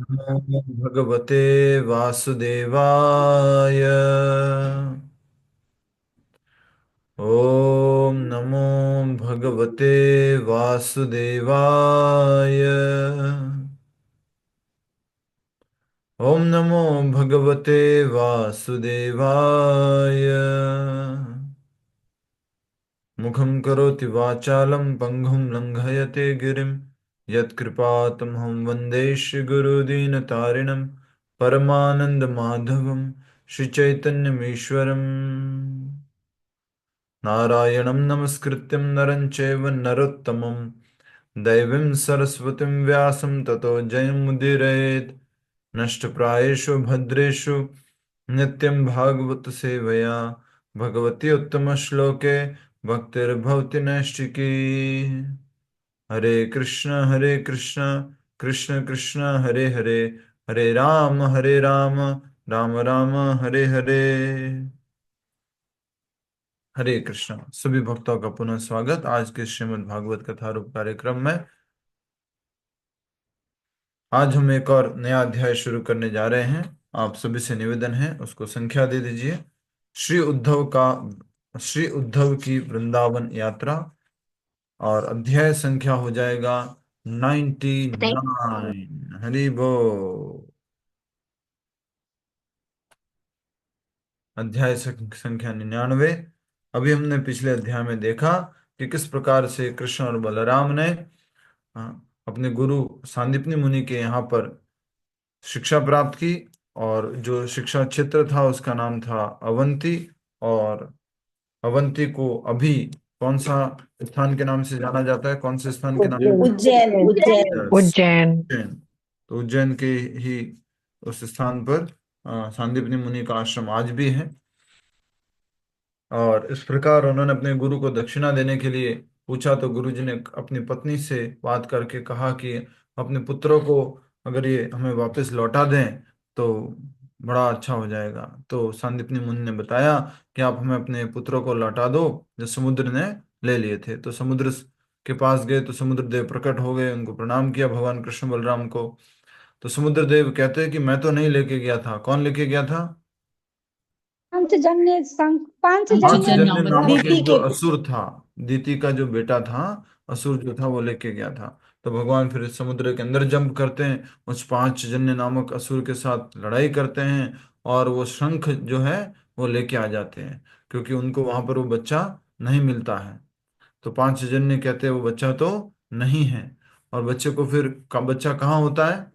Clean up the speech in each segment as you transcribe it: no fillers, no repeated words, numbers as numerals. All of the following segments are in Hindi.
नमो भगवते वासुदेवाय। ओम नमो भगवते वासुदेवाय। ओम नमो भगवते वासुदेवाय। मुखं करोति वाचालं पंगुं लंघयते गिरिं यत्कृपातमहं वन्दे श्रीगुरुदीनतारिणं परमानन्दमाधवं श्रीचैतन्यमीश्वरम्। नारायणं नमस्कृत्यं नरं चैव नरोत्तमं दैवीं सरस्वतीं व्यासं ततो जयमुदीरयेत्। नष्टप्रायेषु भद्रेषु नित्यं भागवत सेवया भगवती उत्तमश्लोके भक्तिर्भवति नैष्टिकी। हरे कृष्ण कृष्ण कृष्ण हरे हरे, हरे राम राम राम हरे हरे। हरे कृष्ण। सभी भक्तों का पुनः स्वागत आज के श्रीमद् भागवत कथा रूप कार्यक्रम में। आज हम एक और नया अध्याय शुरू करने जा रहे हैं। आप सभी से निवेदन है उसको संख्या दे दीजिए। श्री उद्धव का श्री उद्धव की वृंदावन यात्रा, और अध्याय संख्या हो जाएगा 99। हरि बोल। अध्याय संख्या 99। अभी हमने पिछले अध्याय में देखा कि किस प्रकार से कृष्ण और बलराम ने अपने गुरु सांदीपनि मुनि के यहाँ पर शिक्षा प्राप्त की, और जो शिक्षा क्षेत्र था उसका नाम था अवंती। और अवंती को अभी कौन सा स्थान के नाम से जाना जाता है? कौन से स्थान के नाम से? उज्जैन उज्जैन। Yes, उज्जैन। उज्जैन। तो उज्जैन के ही उस स्थान पर सांदीपनि मुनि का आश्रम आज भी है। और इस प्रकार उन्होंने अपने गुरु को दक्षिणा देने के लिए पूछा, तो गुरु जी ने अपनी पत्नी से बात करके कहा कि अपने पुत्रों को अगर ये हमें वापस लौटा दें तो बड़ा अच्छा हो जाएगा। तो सांदीपनि मुनि ने बताया कि आप हमें अपने पुत्रों को लौटा दो जो समुद्र ने ले लिए थे। तो समुद्र के पास गए तो समुद्र देव प्रकट हो गए, उनको प्रणाम किया भगवान कृष्ण बलराम को। तो समुद्र देव कहते हैं कि मैं तो नहीं लेके गया था। कौन लेके गया था? पांचजन्य पांचजन्य नामक दीति एक जो के असुर था, दीति का जो बेटा था, असुर जो था वो लेके गया था। तो भगवान फिर समुद्र के अंदर जंप करते हैं, उस पांचजन्य नामक असुर के साथ लड़ाई करते हैं, और वो शंख जो है वो लेके आ जाते हैं, क्योंकि उनको वहां पर वो बच्चा नहीं मिलता है। तो पांचजन्य कहते हैं वो बच्चा तो नहीं है। और बच्चे को फिर बच्चा कहाँ होता है?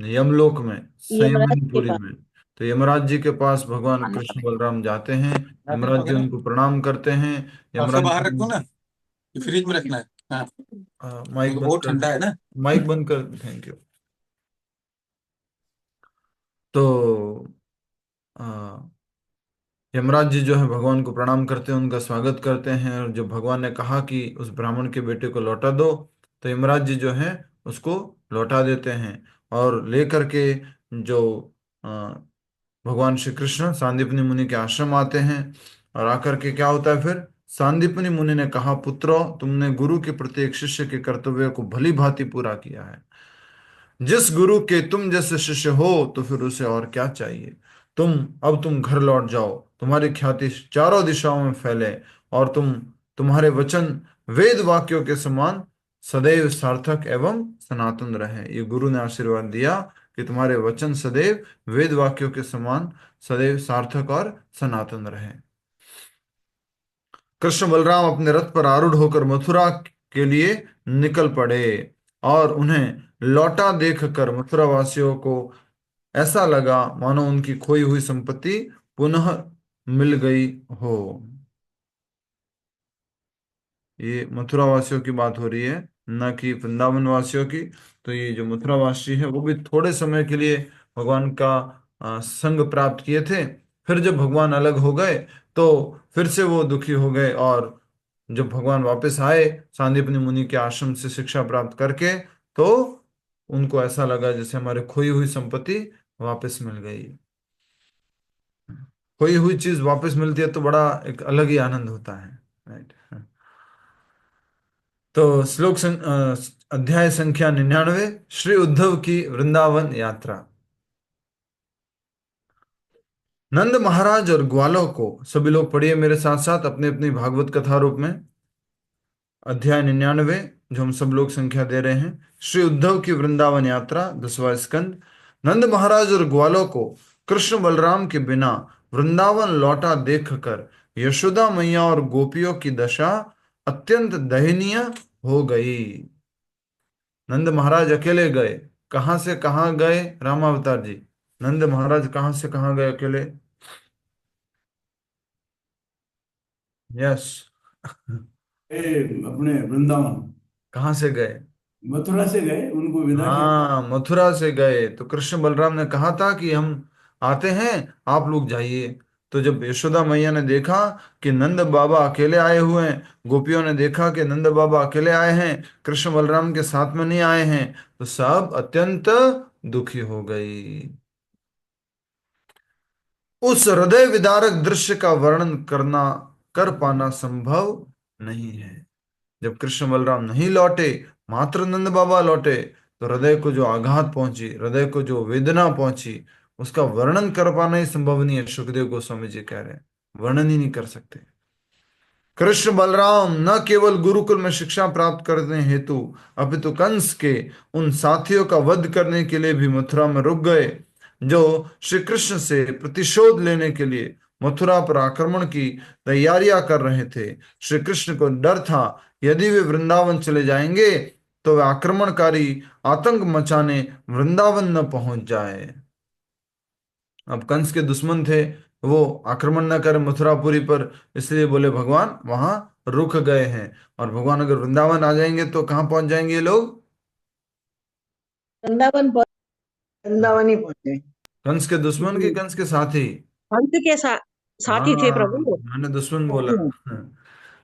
यमलोक में, यमराज के संयमनपुरी पास। में। तो यमराज जी के पास भगवान कृष्ण बलराम जाते हैं। यमराज जी उनको प्रणाम करते हैं। उसको यमराज बाहर रखो जी ना, ये फ्रिज में रखना है। हाँ, माइक क्योंकि बंद बहुत कर। ठंडा है ना। माइक बंद कर, थैंक यू। तो आ, यमराज जी जो है भगवान को प्रणाम करते हैं, उनका स्वागत करते हैं, और जो भगवान ने कहा कि उस ब्राह्मण के बेटे को लौटा दो, तो यमराज जी जो है उसको लौटा देते हैं। और लेकर के जो भगवान श्री कृष्ण सांदीपनि मुनि के आश्रम आते हैं। और आकर के क्या होता है फिर? सांदीपनि मुनि ने कहा, पुत्रों, तुमने गुरु के प्रति एक शिष्य के कर्तव्य को भली भांति पूरा किया है। जिस गुरु के तुम जैसे शिष्य हो तो फिर उसे और क्या चाहिए। तुम घर लौट जाओ, तुम्हारी ख्याति चारों दिशाओं में फैले, और तुम्हारे वचन वेद वाक्यों के समान सदैव सार्थक एवं सनातन रहे। ये गुरु ने आशीर्वाद दिया कि तुम्हारे वचन सदैव वेद वाक्यों के समान सदैव सार्थक और सनातन रहे। कृष्ण बलराम अपने रथ पर आरूढ़ होकर मथुरा के लिए निकल पड़े, और उन्हें लौटा देखकर मथुरा वासियों को ऐसा लगा मानो उनकी खोई हुई संपत्ति पुनः मिल गई हो। ये मथुरा वासियों की बात हो रही है, न कि वृंदावन वासियों की। तो ये जो मथुरा वासी है वो भी थोड़े समय के लिए भगवान का संग प्राप्त किए थे। फिर जब भगवान अलग हो गए तो फिर से वो दुखी हो गए, और जब भगवान वापस आए सांदीपनि मुनि के आश्रम से शिक्षा प्राप्त करके, तो उनको ऐसा लगा जैसे हमारे खोई हुई संपत्ति वापस मिल गई। खोई हुई चीज वापस मिलती है तो बड़ा एक अलग ही आनंद होता है, राइट। तो अध्याय संख्या 99, श्री उद्धव की वृंदावन यात्रा। नंद महाराज और ग्वालों को, सभी लोग पढ़िए मेरे साथ साथ अपनी अपनी भागवत कथा रूप में, अध्याय 99 जो हम सब लोग संख्या दे रहे हैं। श्री उद्धव की वृंदावन यात्रा, 10वां स्कंद। नंद महाराज और ग्वालों को कृष्ण बलराम के बिना वृंदावन लौटा देखकर यशोदा मैया और गोपियों की दशा अत्यंत दयनीय हो गई। नंद महाराज अकेले गए। कहां से कहां गए रामावतार जी? नंद महाराज कहां से कहां गए अकेले? यस। अपने वृंदावन कहां से गए? मथुरा से गए, उनको विदा किया। हाँ, मथुरा से गए। तो कृष्ण बलराम ने कहा था कि हम आते हैं, आप लोग जाइए। तो जब यशोदा मैया ने देखा कि नंद बाबा अकेले आए हुए हैं, गोपियों ने देखा कि नंद बाबा अकेले आए हैं, कृष्ण बलराम के साथ में नहीं आए हैं, तो सब अत्यंत दुखी हो गई। उस हृदय विदारक दृश्य का वर्णन करना कर पाना संभव नहीं है। जब कृष्ण बलराम नहीं लौटे, मात्र नंद बाबा लौटे, तो हृदय को जो आघात पहुंची, हृदय को जो वेदना पहुंची, उसका वर्णन कर पाना ही संभव नहीं है। सुखदेव गोस्वामी जी कह रहे हैं, वर्णन ही नहीं कर सकते। कृष्ण बलराम न केवल गुरुकुल में शिक्षा प्राप्त करने हेतु अपितु कंस के उन साथियों का वध करने के लिए भी मथुरा में रुक गए, जो श्री कृष्ण से प्रतिशोध लेने के लिए मथुरा पर आक्रमण की तैयारियां कर रहे थे। श्री कृष्ण को डर था, यदि वे वृंदावन चले जाएंगे तो वे आक्रमणकारी आतंक मचाने वृंदावन न पहुंच जाए। अब कंस के दुश्मन थे, वो आक्रमण न करें मथुरापुरी पर, इसलिए बोले भगवान वहां रुक गए हैं। और भगवान अगर वृंदावन आ जाएंगे तो कहाँ पहुंच जाएंगे ये लोग? वृंदावन वृंदावन ही पहुंचे। कंस के दुश्मन की कंस के साथी? पंत के साथी थे हाँ, प्रभु। मैंने दुश्मन बोला।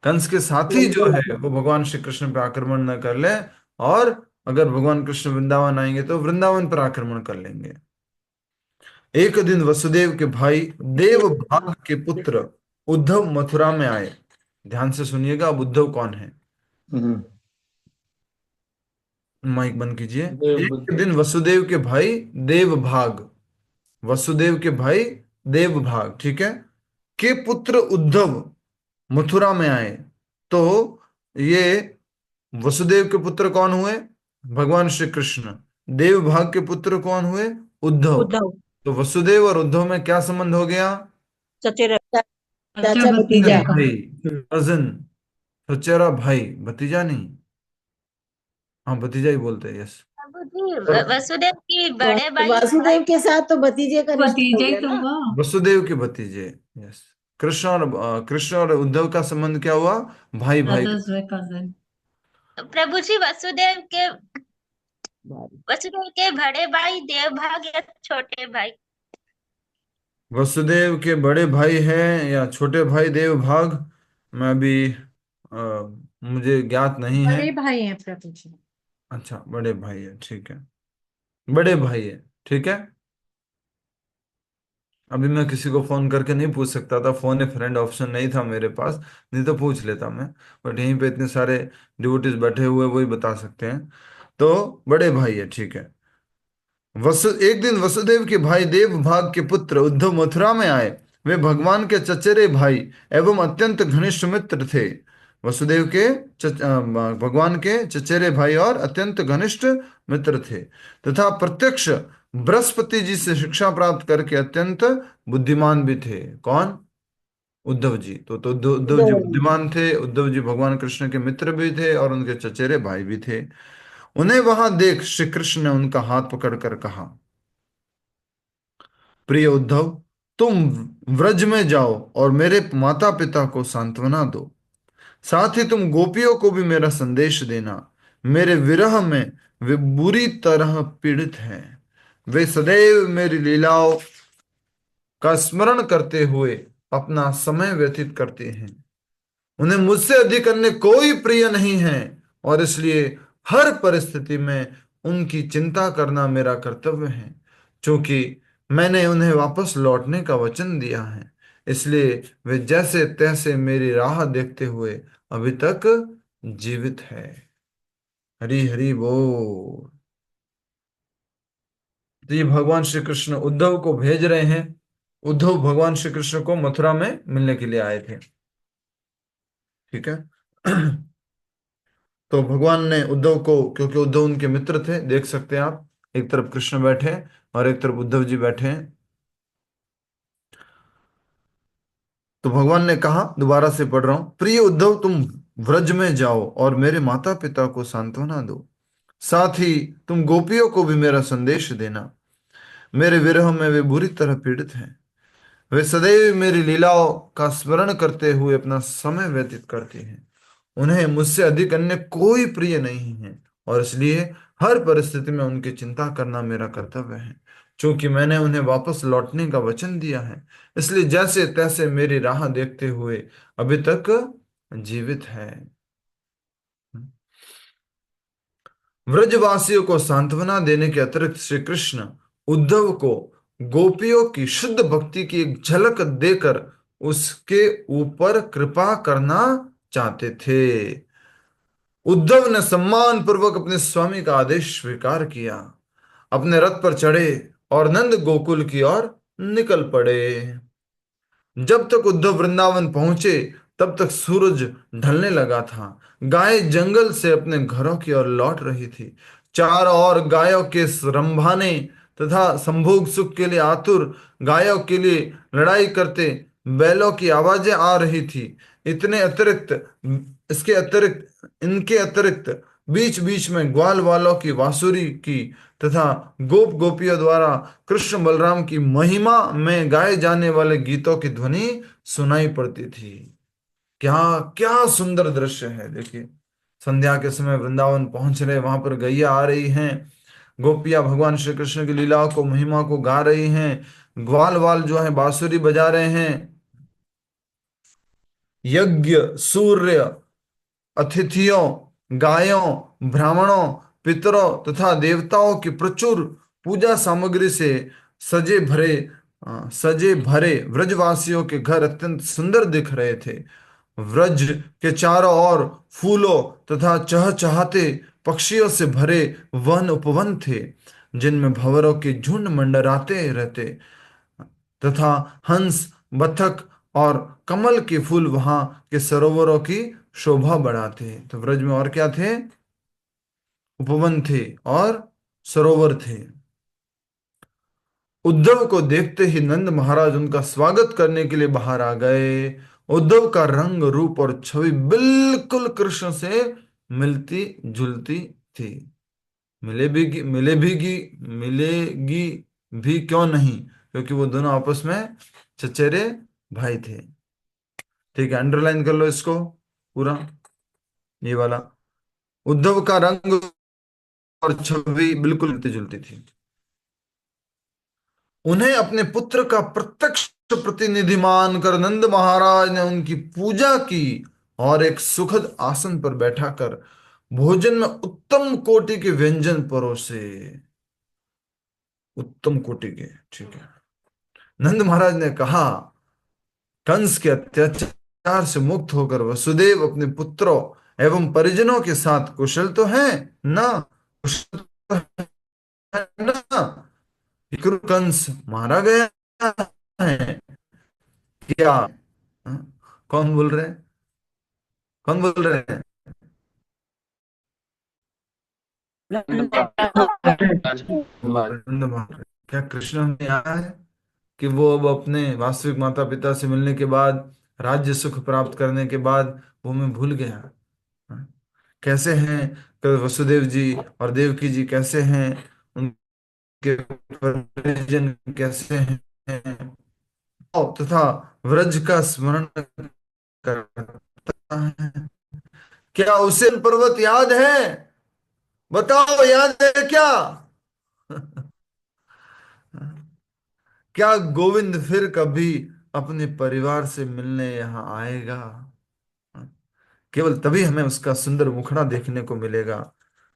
कंस के साथी जो है वो भगवान श्री कृष्ण पे आक्रमण न कर ले, और अगर भगवान कृष्ण वृंदावन आएंगे तो वृंदावन पर आक्रमण कर लेंगे। एक दिन वसुदेव के भाई देवभाग के पुत्र उद्धव मथुरा में आए। ध्यान से सुनिएगा, अब उद्धव कौन है? माइक बंद कीजिए। एक दिन वसुदेव के भाई देवभाग, वसुदेव के भाई देवभाग, ठीक है, के पुत्र उद्धव मथुरा में आए। तो ये वसुदेव के पुत्र कौन हुए? भगवान श्री कृष्ण। देवभाग के पुत्र कौन हुए? उद्धव। उद्धव तो वसुदेव और उद्धव में क्या संबंध हो गया? चचेरा चाचा भतीजा का। भाई, कजिन, सचेरा भाई, भतीजा नहीं। हाँ, भतीजा ही बोलते हैं, यस। वसुदेव की बड़े भाई वासुदेव के साथ तो भतीजे का रिश्ता हो भतीजा ही गया तो ना। हुआ। वसुदेव के भतीजे, यस। कृष्ण और उद्धव का संबंध क्या हुआ? भाई भाई। ब्रदर्स वे कजिन। प्रभु जी, वसुदेव के बड़े भाई देवभाग या छोटे भाई? वसुदेव के बड़े भाई हैं या छोटे भाई देवभाग, मैं भी मुझे ज्ञात नहीं है। बड़े भाई हैं प्रभु जी। अच्छा, बड़े भाई है, ठीक है, बड़े भाई है, ठीक है। अभी मैं किसी को फोन करके नहीं पूछ सकता था, फोन ए फ्रेंड ऑप्शन नहीं था मेरे पास, नहीं तो पूछ लेता मैं। बट यहीं पे इतने सारे डिवोटीज बैठे हुए, वही बता सकते हैं। तो बड़े भाई है, ठीक है। एक दिन वसुदेव के भाई देवभाग के पुत्र उद्धव मथुरा में आए। वे भगवान के चचेरे भाई एवं अत्यंत घनिष्ठ मित्र थे। वसुदेव के भगवान के चचेरे भाई और अत्यंत घनिष्ठ मित्र थे, तथा प्रत्यक्ष बृहस्पति जी से शिक्षा प्राप्त करके अत्यंत बुद्धिमान भी थे। कौन? उद्धव जी। तो उद्धव जी बुद्धिमान थे, उद्धव जी भगवान कृष्ण के मित्र भी थे और उनके चचेरे भाई भी थे। उन्हें वहां देख श्री कृष्ण ने उनका हाथ पकड़कर कहा, प्रिय उद्धव, तुम व्रज में जाओ और मेरे माता पिता को सांत्वना दो। साथ ही तुम गोपियों को भी मेरा संदेश देना। मेरे विरह में वे बुरी तरह पीड़ित हैं। वे सदैव मेरी लीलाओं का स्मरण करते हुए अपना समय व्यतीत करते हैं। उन्हें मुझसे अधिक अन्य कोई प्रिय नहीं है, और इसलिए हर परिस्थिति में उनकी चिंता करना मेरा कर्तव्य है। क्योंकि मैंने उन्हें वापस लौटने का वचन दिया है, इसलिए वे जैसे तैसे मेरी राह देखते हुए अभी तक जीवित है। हरी हरी बोल। तो ये भगवान श्री कृष्ण उद्धव को भेज रहे हैं। उद्धव भगवान श्री कृष्ण को मथुरा में मिलने के लिए आए थे। ठीक है। तो भगवान ने उद्धव को, क्योंकि उद्धव उनके मित्र थे, देख सकते हैं आप, एक तरफ कृष्ण बैठे और एक तरफ उद्धव जी बैठे हैं। तो भगवान ने कहा, दोबारा से पढ़ रहा हूं, प्रिय उद्धव तुम व्रज में जाओ और मेरे माता पिता को सांत्वना दो। साथ ही तुम गोपियों को भी मेरा संदेश देना। मेरे विरह में वे बुरी तरह पीड़ित हैं। वे सदैव मेरी लीलाओं का स्मरण करते हुए अपना समय व्यतीत करती हैं। उन्हें मुझसे अधिक अन्य कोई प्रिय नहीं है और इसलिए हर परिस्थिति में उनकी चिंता करना मेरा कर्तव्य है। क्योंकि मैंने उन्हें वापस लौटने का वचन दिया है, इसलिए जैसे तैसे मेरी राह देखते हुए अभी तक जीवित है। व्रजवासियों को सांत्वना देने के अतिरिक्त श्री कृष्ण उद्धव को गोपियों की शुद्ध भक्ति की एक झलक देकर उसके ऊपर कृपा करना चाहते थे। उद्धव ने सम्मान पूर्वक अपने स्वामी का आदेश स्वीकार किया, अपने रथ पर चढ़े और नंद गोकुल की ओर निकल पड़े। जब तक उद्धव वृंदावन पहुंचे तब तक सूरज ढलने लगा था। गाय जंगल से अपने घरों की ओर लौट रही थी। चारों ओर गायों के रंभाने तथा संभोग सुख के लिए आतुर, गायों के लिए लड़ाई करते बैलों की आवाजें आ रही थी। इतने अतिरिक्त इसके अतिरिक्त इनके अतिरिक्त बीच बीच में ग्वाल वालों की बांसुरी की तथा गोप गोपियों द्वारा कृष्ण बलराम की महिमा में गाए जाने वाले गीतों की ध्वनि सुनाई पड़ती थी। क्या क्या सुंदर दृश्य है, देखिए। संध्या के समय वृंदावन पहुंच रहे, वहां पर गैया आ रही हैं, गोपियां भगवान श्री कृष्ण की लीलाओं को, महिमा को गा रही हैं, ग्वाल वाल जो है बांसुरी बजा रहे हैं। यज्ञ, सूर्य, अतिथियों, गायों, ब्राह्मणों, पितरों तथा देवताओं की प्रचुर पूजा सामग्री से सजे भरे सजे भरे व्रजवासियों के घर अत्यंत सुंदर दिख रहे थे। व्रज के चारों ओर फूलों तथा चहचहाते पक्षियों से भरे वन उपवन थे, जिनमें भंवरों के झुंड मंडराते रहते तथा हंस, बतख और कमल के फूल वहां के सरोवरों की शोभा बढ़ाते। तो व्रज में और क्या थे? उपवन थे और सरोवर थे। उद्धव को देखते ही नंद महाराज उनका स्वागत करने के लिए बाहर आ गए। उद्धव का रंग, रूप और छवि बिल्कुल कृष्ण से मिलती जुलती थी। मिलेगी भी क्यों नहीं, क्योंकि वो दोनों आपस में चचेरे भाई थे। ठीक है, अंडरलाइन कर लो इसको पूरा, ये वाला। उद्धव का रंग और छवि बिल्कुल मिलती जुलती थी। उन्हें अपने पुत्र का प्रत्यक्ष प्रतिनिधि मानकर नंद महाराज ने उनकी पूजा की और एक सुखद आसन पर बैठाकर भोजन में उत्तम कोटि के व्यंजन परोसे। उत्तम कोटि के, ठीक है। नंद महाराज ने कहा, कंस के अत्याचार से मुक्त होकर वसुदेव अपने पुत्रों एवं परिजनों के साथ कुशल तो हैं ना? कुशल तो है ना? विक्रु कंस मारा गया है क्या? हाँ? कौन बोल रहे हैं? कौन बोल रहे हैं? नंद महाराज। क्या कृष्ण में आया है कि वो अब अपने वास्तविक माता पिता से मिलने के बाद, राज्य सुख प्राप्त करने के बाद, वो मैं भूल गया? हाँ? कैसे हैं तो वसुदेव जी और देवकी जी कैसे हैं, उनके परिजन कैसे हैं, और तथा व्रज का स्मरण करता है। क्या उसे पर्वत याद है? बताओ, याद है क्या? क्या गोविंद फिर कभी अपने परिवार से मिलने यहाँ आएगा? केवल तभी हमें उसका सुंदर मुखड़ा देखने को मिलेगा,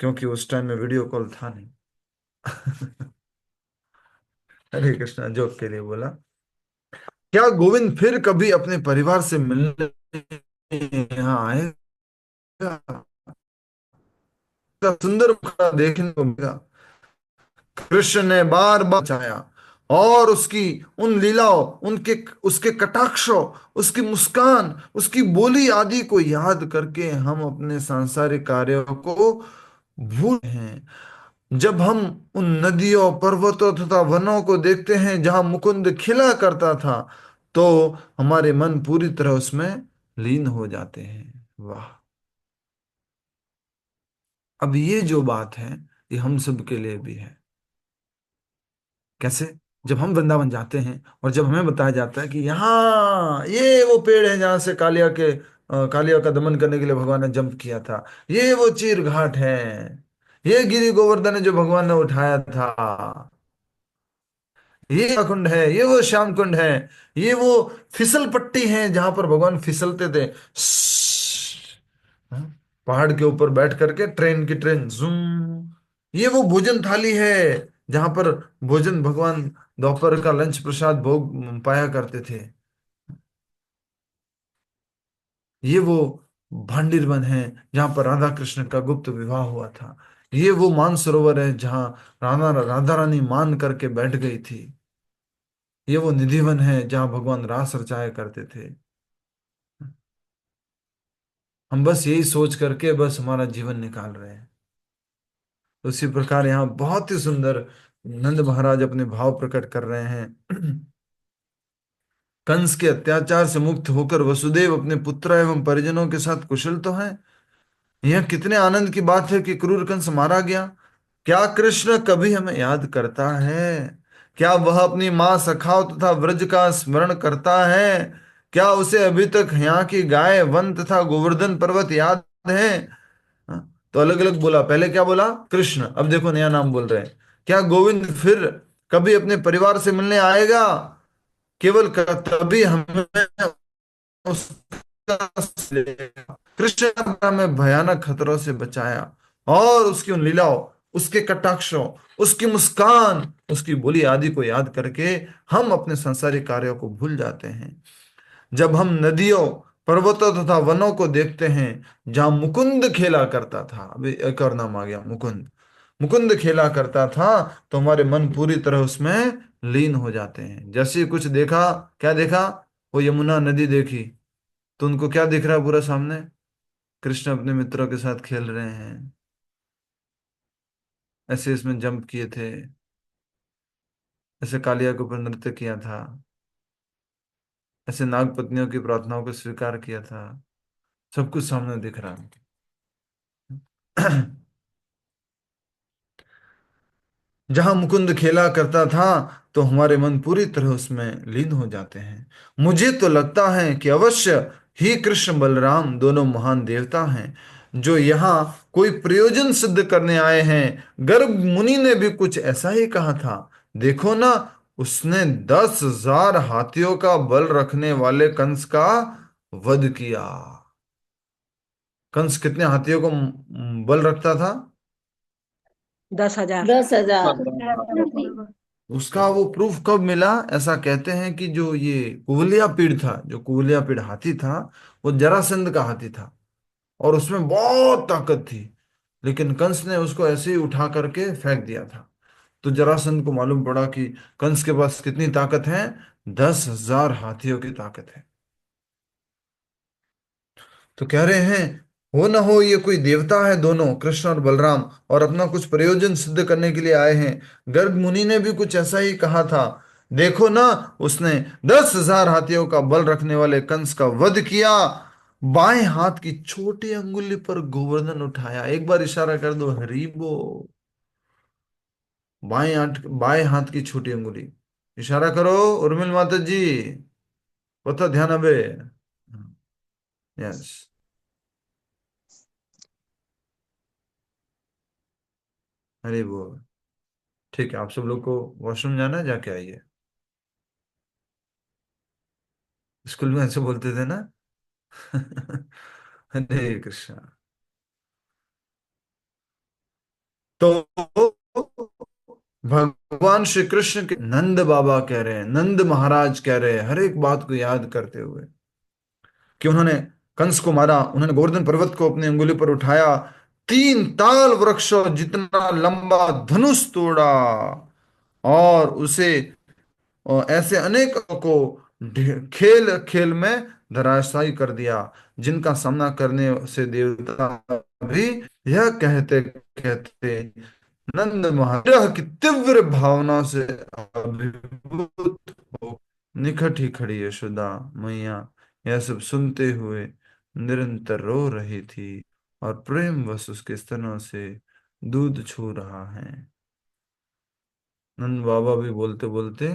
क्योंकि उस टाइम में वीडियो कॉल था नहीं। हरे कृष्णा, जोक के लिए बोला। क्या गोविंद फिर कभी अपने परिवार से मिलने यहाँ आएगा? सुंदर मुखड़ा देखने को मिला। कृष्ण ने बार बार बचाया और उसकी उन लीलाओं, उनके उसके कटाक्षों, उसकी मुस्कान, उसकी बोली आदि को याद करके हम अपने सांसारिक कार्यों को भूल हैं। जब हम उन नदियों, पर्वतों तथा वनों को देखते हैं जहां मुकुंद खिला करता था, तो हमारे मन पूरी तरह उसमें लीन हो जाते हैं। वाह! अब ये जो बात है, ये हम सब के लिए भी है। कैसे? जब हम वृंदावन जाते हैं और जब हमें बताया जाता है कि यहाँ ये वो पेड़ है जहां से कालिया का दमन करने के लिए भगवान ने जंप किया था, ये वो चीर घाट है, ये गिरी गोवर्धन है जो भगवान ने उठाया था, ये कुंड है, ये वो श्याम कुंड है, ये वो फिसल पट्टी है जहां पर भगवान फिसलते थे। हाँ? पहाड़ के ऊपर बैठ करके ट्रेन की ट्रेन जूम, ये वो भोजन थाली है जहां पर भोजन भगवान दोपहर का लंच प्रसाद भोग पाया करते थे। ये वो भांडिर वन है जहां पर राधा कृष्ण का गुप्त विवाह हुआ था। ये वो मानसरोवर है जहां राधा रानी मान करके बैठ गई थी। ये वो निधिवन है जहां भगवान रास रचाया करते थे। हम बस यही सोच करके बस हमारा जीवन निकाल रहे हैं। उसी प्रकार यहाँ बहुत ही सुंदर नंद महाराज अपने भाव प्रकट कर रहे हैं। कंस के अत्याचार से मुक्त होकर वसुदेव अपने पुत्र एवं परिजनों के साथ कुशल तो हैं। यह कितने आनंद की बात है कि क्रूर कंस मारा गया। क्या कृष्ण कभी हमें याद करता है? क्या वह अपनी मां सखाओ तथा व्रज का स्मरण करता है? क्या उसे अभी तक यहाँ की गाय, वन तथा गोवर्धन पर्वत याद है? हाँ? तो अलग अलग बोला, पहले क्या बोला? कृष्ण, अब देखो नया नाम बोल रहे हैं। क्या गोविंद फिर कभी अपने परिवार से मिलने आएगा? केवल तभी हमें उसका कृष्ण ने हमें भयानक खतरों से बचाया और उसकी उन लीलाओं, उसके कटाक्षों, उसकी मुस्कान, उसकी बोली आदि को याद करके हम अपने सांसारिक कार्यों को भूल जाते हैं। जब हम नदियों, पर्वतों तथा वनों को देखते हैं जहां मुकुंद खेला करता था, अभी एक और नाम आ गया, मुकुंद। मुकुंद खेला करता था, तो हमारे मन पूरी तरह उसमें लीन हो जाते हैं। जैसे ही कुछ देखा, क्या देखा? वो यमुना नदी देखी, तो उनको क्या दिख रहा है पूरा सामने? कृष्ण अपने मित्रों के साथ खेल रहे हैं, ऐसे इसमें जंप किए थे, ऐसे कालिया के ऊपर नृत्य किया था, ऐसे नाग पत्नियों की प्रार्थनाओं को स्वीकार किया था। सब कुछ सामने दिख रहा है। जहां मुकुंद खेला करता था, तो हमारे मन पूरी तरह उसमें लीन हो जाते हैं। मुझे तो लगता है कि अवश्य ही कृष्ण बलराम दोनों महान देवता हैं, जो यहाँ कोई प्रयोजन सिद्ध करने आए हैं। गर्ग मुनि ने भी कुछ ऐसा ही कहा था। देखो ना, उसने 10,000 हाथियों का बल रखने वाले कंस का वध किया। कंस कितने हाथियों को बल रखता था? 10,000। 10,000। उसका वो प्रूफ कब मिला? ऐसा कहते हैं कि जो ये कुवलिया पीड़ था, जो कुवलिया पीड़ हाथी था, वो जरासंध का हाथी था और उसमें बहुत ताकत थी। लेकिन कंस ने उसको ऐसे ही उठा करके फेंक दिया था। तो जरासंध को मालूम पड़ा कि कंस के पास कितनी ताकत है, 10,000 हाथियों की ताकत है। तो कह रहे हैं, हो ना हो ये कोई देवता है दोनों, कृष्ण और बलराम, और अपना कुछ प्रयोजन सिद्ध करने के लिए आए हैं। गर्ग मुनि ने भी कुछ ऐसा ही कहा था। देखो ना, उसने 10,000 हाथियों का बल रखने वाले कंस का वध किया, बाएं हाथ की छोटी अंगुली पर गोवर्धन उठाया। एक बार इशारा कर दो, हरीबो। बाएं हाथ की छोटी अंगुली, इशारा करो उर्मिल माता जी, पता ध्यान अबे। यस। हरी बोल। ठीक है, आप सब लोग को वॉशरूम जाना है, जाके आइए। स्कूल में ऐसे बोलते थे ना। हरे कृष्णा। तो भगवान श्री कृष्ण के नंद बाबा कह रहे हैं, नंद महाराज कह रहे हैं, हर एक बात को याद करते हुए कि उन्होंने कंस को मारा, उन्होंने गोवर्धन पर्वत को अपनी अंगुली पर उठाया, 3 ताल वृक्षों जितना लंबा धनुष तोड़ा और उसे और ऐसे अनेकों को खेल खेल में धराशायी कर दिया, जिनका सामना करने से देवता भी यह कहते कहते नंद महाराज की तीव्र भावना से अभिभूत हो निकट ही खड़ी यशोदा मैया यह सब सुनते हुए निरंतर रो रही थी और प्रेम वश उसके स्तनों से दूध छू रहा है। नंद बाबा भी बोलते बोलते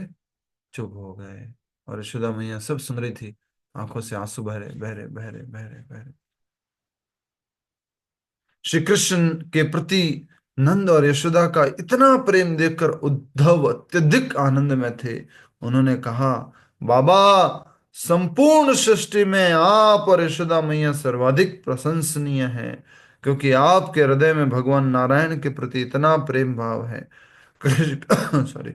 चुप हो गए और यशोदा मैया सब सुन रही थी, आंखों से आंसू बहरे बहरे बहरे बहरे बहरे। श्री कृष्ण के प्रति नंद और यशोदा का इतना प्रेम देखकर उद्धव अत्यधिक आनंद में थे। उन्होंने कहा, बाबा, संपूर्ण सृष्टि में आप और यशोदा मैया सर्वाधिक प्रशंसनीय हैं, क्योंकि आपके हृदय में भगवान नारायण के प्रति इतना प्रेम भाव है। कृष्ण सॉरी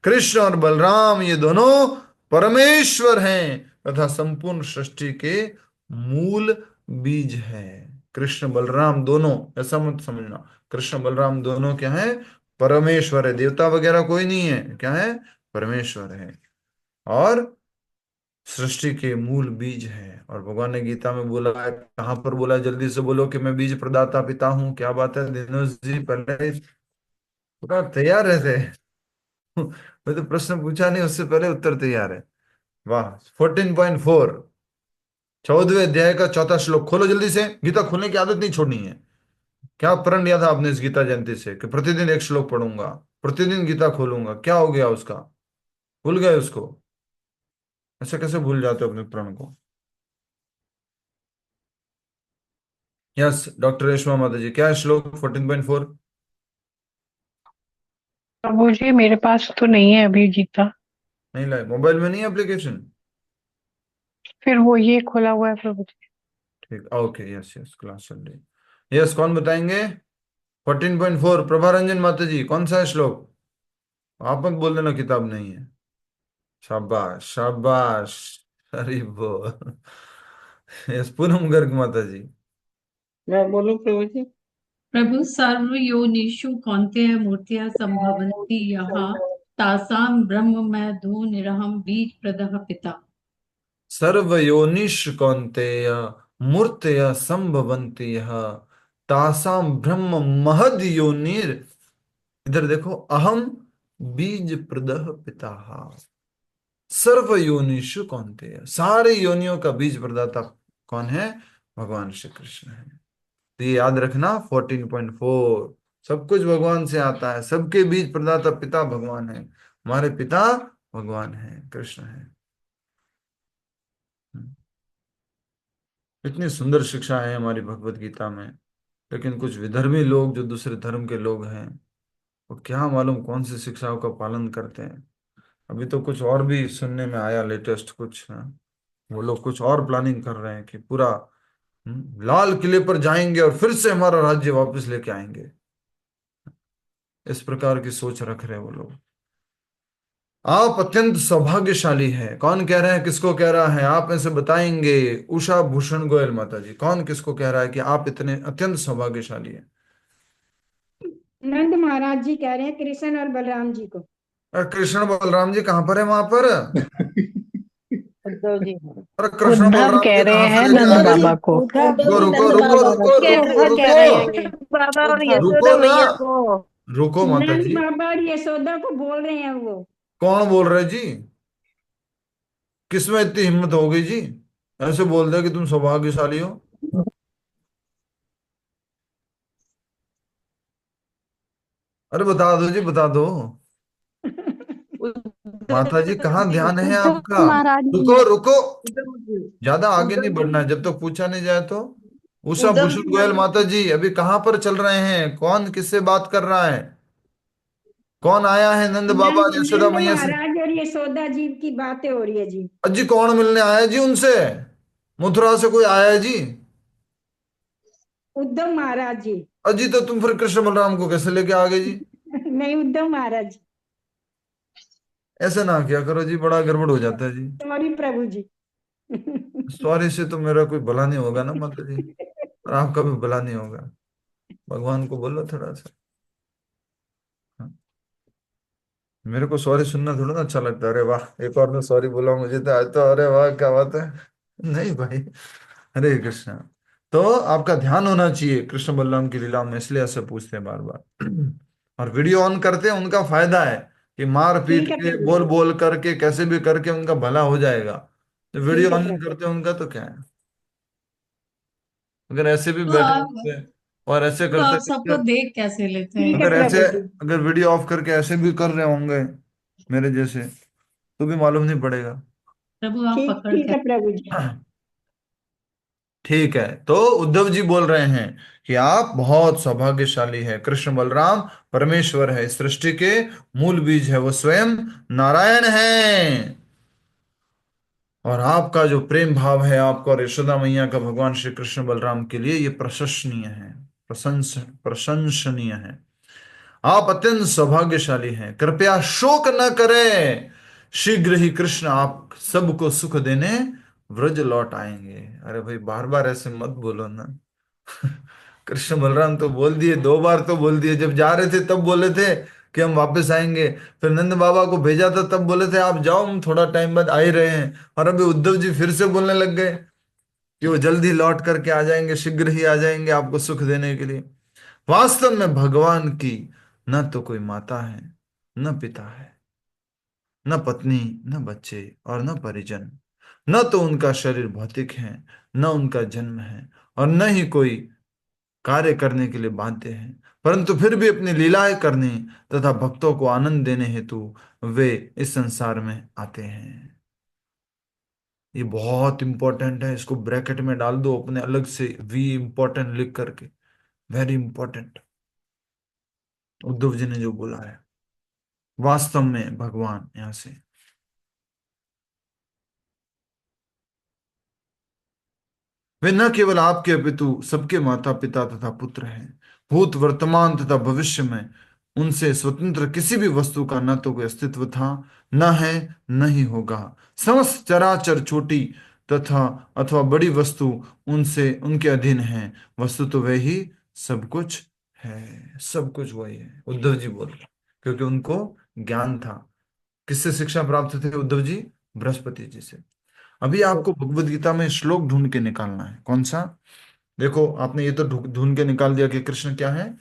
कृष्ण और बलराम ये दोनों परमेश्वर हैं तथा संपूर्ण सृष्टि के मूल बीज हैं। कृष्ण बलराम दोनों, ऐसा मत समझना, कृष्ण बलराम दोनों क्या है? परमेश्वर है, देवता वगैरह कोई नहीं है, क्या है? परमेश्वर है और सृष्टि के मूल बीज है। और भगवान ने गीता में बोला है, कहां पर बोला है? जल्दी से बोलो कि मैं बीज प्रदाता पिता हूं। क्या बात है दिनेश जी, पहले पूरा तैयार रहते हैं। मैं तो प्रश्न पूछा नहीं उससे पहले उत्तर तैयार है। वाह। 14.4, 14वें अध्याय का 4था श्लोक खोलो जल्दी से। गीता खोलने की आदत नहीं छोड़नी है। क्या प्रण लिया था आपने इस गीता जयंती से कि प्रतिदिन एक श्लोक पढ़ूंगा, प्रतिदिन गीता खोलूंगा? क्या हो गया उसका? भूल गए उसको? ऐसे कैसे भूल जाते हो अपने प्रण को? यस डॉक्टर रेशमा माता जी, क्या है श्लोक 14.4? प्रभु जी मेरे पास तो नहीं है अभी गीता। नहीं लाए? मोबाइल में नहीं एप्लीकेशन? फिर वो ये खोला हुआ है प्रभु जी। ठीक, ओके, यस यस, क्लास चल रही। यस, कौन बताएंगे? 14.4 प्रभा रंजन माता जी, कौन सा है श्लोक? आप मत बोल देना किताब नहीं है। शाबाश शाबाश, अरे बोल। यस पूनम गर्ग माता जी। मैं बोलूं प्रभु जी? प्रभु सर्व योनिषु कौन्तेय मूर्तिया संभवन्ति यहाँ तासाम ब्रह्म मैधो निरहम बीज प्रदः पिता। सर्व योनिष कौन्तेय मूर्तय संभवन्ति यः तासाम ब्रह्म महद योनिर, इधर देखो, अहम बीज प्रदः पिता। सर्व योनिषु कौन्तेय, सारे योनियों का बीज प्रदाता कौन है? भगवान श्री कृष्ण है। तो ये याद रखना 14.4, सब कुछ भगवान से आता है, सबके बीज प्रदाता पिता भगवान है। हमारे पिता भगवान है, कृष्ण है। इतनी सुंदर शिक्षा है हमारी भगवत गीता में, लेकिन कुछ विधर्मी लोग जो दूसरे धर्म के लोग हैं, वो क्या मालूम कौन सी शिक्षाओं का पालन करते हैं। अभी तो कुछ और भी सुनने में आया, लेटेस्ट कुछ है। वो लोग कुछ और प्लानिंग कर रहे हैं कि पूरा लाल किले पर जाएंगे और फिर से हमारा राज्य वापस लेके आएंगे। इस प्रकार की सोच रख रहे हैं वो लोग। आप अत्यंत सौभाग्यशाली हैं। कौन कह रहे हैं? किसको कह रहा है? आप में से बताएंगे। उषा भूषण गोयल माता जी, कौन किसको कह रहा है कि आप इतने अत्यंत सौभाग्यशाली हैं? नंद महाराज जी कह रहे हैं कृष्ण और बलराम जी को। कृष्ण बलराम जी कहाँ पर है वहां पर? उद्धव जी। अरे कृष्ण उद्धव बलराम कह जी रहे कहाँ से हैं लेके आ नंद गए जी? बाबा को। उद्धव रुको जी रुको नंद रुको बाबा रुको को रुको कह रुको रहे रुको बाबा और रुको यशोदा ना, मैया को। रुको माता नंद जी। बाबा और यशोदा को बोल रहे हैं वो। कौन बोल रहे जी? किसमें इतनी हिम्मत हो गई जी ऐसे बोल दे कि तुम सौभाग्यशाली हो? अरे बता दो जी, बता दो। माता जी कहाँ ध्यान है उद्धव आपका? महाराज रुको जी। रुको, उद्धव जी। ज्यादा आगे उद्धव नहीं जी। बढ़ना है जब तक पूछा नहीं जाए तो। उषा उद्धव भूषण जी गोयल नंद। माता जी अभी कहाँ पर चल रहे हैं? कौन किससे बात कर रहा है? कौन आया है नंद बाबा नंद और यशोदा नंद मैया से? महाराज और यशोदा जी की बातें हो रही है जी। अजी कौन मिलने आया है जी उनसे? मथुरा से कोई आया है जी? उद्धव महाराज जी। अजी तो तुम फिर कृष्ण बलराम को कैसे लेके आ गए जी? नहीं, उद्धव महाराज जी। ऐसा ना किया करो जी, बड़ा गड़बड़ हो जाता है जी। सॉरी प्रभु जी। सॉरी से तो मेरा कोई भला नहीं होगा ना माता जी, और आपका भी भला नहीं होगा। भगवान को बोलो थोड़ा सा। हाँ। मेरे को सॉरी सुनना थोड़ा ना अच्छा लगता है, अरे वाह एक और ने सॉरी बोला मुझे तो आज तो अरे वाह क्या बात है। नहीं भाई। हरे कृष्णा। तो आपका ध्यान होना चाहिए कृष्ण बलराम की लीला में, इसलिए ऐसे पूछते हैं बार बार। और वीडियो ऑन करते हैं, उनका फायदा है कि मार पीट ठीक है के प्रभु बोल जी। बोल करके कैसे भी करके उनका भला हो जाएगा। तो वीडियो ठीक है ऑन नहीं प्रभु। करते उनका तो क्या है। अगर ऐसे भी तो बैठे आप रहते हैं और ऐसे तो करते आप सबको करते, देख कैसे लेते हैं ठीक है अगर इतना? ऐसे, प्रभु जी। अगर वीडियो ऑफ करके ऐसे भी कर रहे होंगे मेरे जैसे, तो भी मालूम नहीं पड़ेगा। प्रभु आप ठीक पकड़ ठीक के। है प्रभु जी। ठीक है, तो उद्धव जी बोल रहे हैं कि आप बहुत सौभाग्यशाली है, कृष्ण बलराम परमेश्वर है, इस सृष्टि के मूल बीज है, वो स्वयं नारायण है। और आपका जो प्रेम भाव है आपका और यशोदा मैया का भगवान श्री कृष्ण बलराम के लिए, ये प्रशंसनीय है, प्रशंसनीय है। आप अत्यंत सौभाग्यशाली हैं, कृपया शोक न करें, शीघ्र ही कृष्ण आप सबको सुख देने व्रज लौट आएंगे। अरे भाई बार बार ऐसे मत बोलो ना। कृष्ण बलराम तो बोल दिए, 2 बार तो बोल दिए, जब जा रहे थे तब बोले थे कि हम वापस आएंगे, फिर नंद बाबा को भेजा था तब बोले थे आप जाओ हम थोड़ा टाइम बाद आ ही रहे हैं, और अभी उद्धव जी फिर से बोलने लग गए कि वो जल्दी लौट करके आ जाएंगे, शीघ्र ही आ जाएंगे आपको सुख देने के लिए। वास्तव में भगवान की न तो कोई माता है, न पिता है, न पत्नी, न बच्चे और न परिजन, न तो उनका शरीर भौतिक है, न उनका जन्म है, और न ही कोई कार्य करने के लिए बाध्य है, परंतु फिर भी अपनी लीलाएं करने तथा भक्तों को आनंद देने हेतु वे इस संसार में आते हैं। ये बहुत इंपॉर्टेंट है, इसको ब्रैकेट में डाल दो अपने अलग से, वी इंपॉर्टेंट लिख करके, वेरी इंपॉर्टेंट। उद्धव जी ने जो बोला है, वास्तव में भगवान यहां से, वे न केवल आपके अपितु सबके माता पिता तथा पुत्र हैं, भूत वर्तमान तथा भविष्य में उनसे स्वतंत्र किसी भी वस्तु का न तो कोई अस्तित्व था, न है, न ही होगा। समस्त चराचर छोटी तथा अथवा बड़ी वस्तु उनसे उनके अधीन है, वस्तु तो वे ही सब कुछ है, सब कुछ वही है। उद्धव जी बोल रहे, क्योंकि उनको ज्ञान था। किससे शिक्षा प्राप्त थे उद्धव जी? बृहस्पति जी से। अभी आपको भगवत गीता में श्लोक ढूंढ के निकालना है, कौन सा? देखो आपने ये तो ढूंढ के निकाल दिया कि कृष्ण क्या है,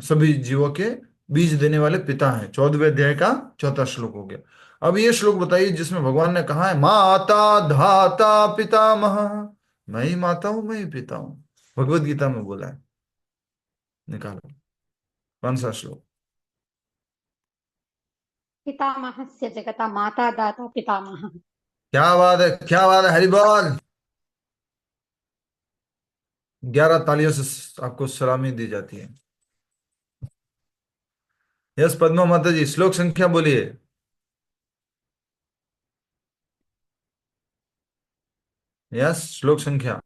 सभी जीवों के बीज देने वाले पिता हैं, 14वें अध्याय का 4था श्लोक हो गया। अब ये श्लोक बताइए जिसमें भगवान ने कहा है माता धाता पितामह, मैं ही माता हूं मैं ही पिता हूं, भगवत गीता में बोला है। निकालो कौन सा श्लोक। पितामहस्य जगता माता दाता पितामह। क्या बात है, क्या बात है, हरि बोल। 11 तालियों से आपको सलामी दी जाती है। यस पद्मा माता जी, श्लोक संख्या बोलिए। यस श्लोक संख्या।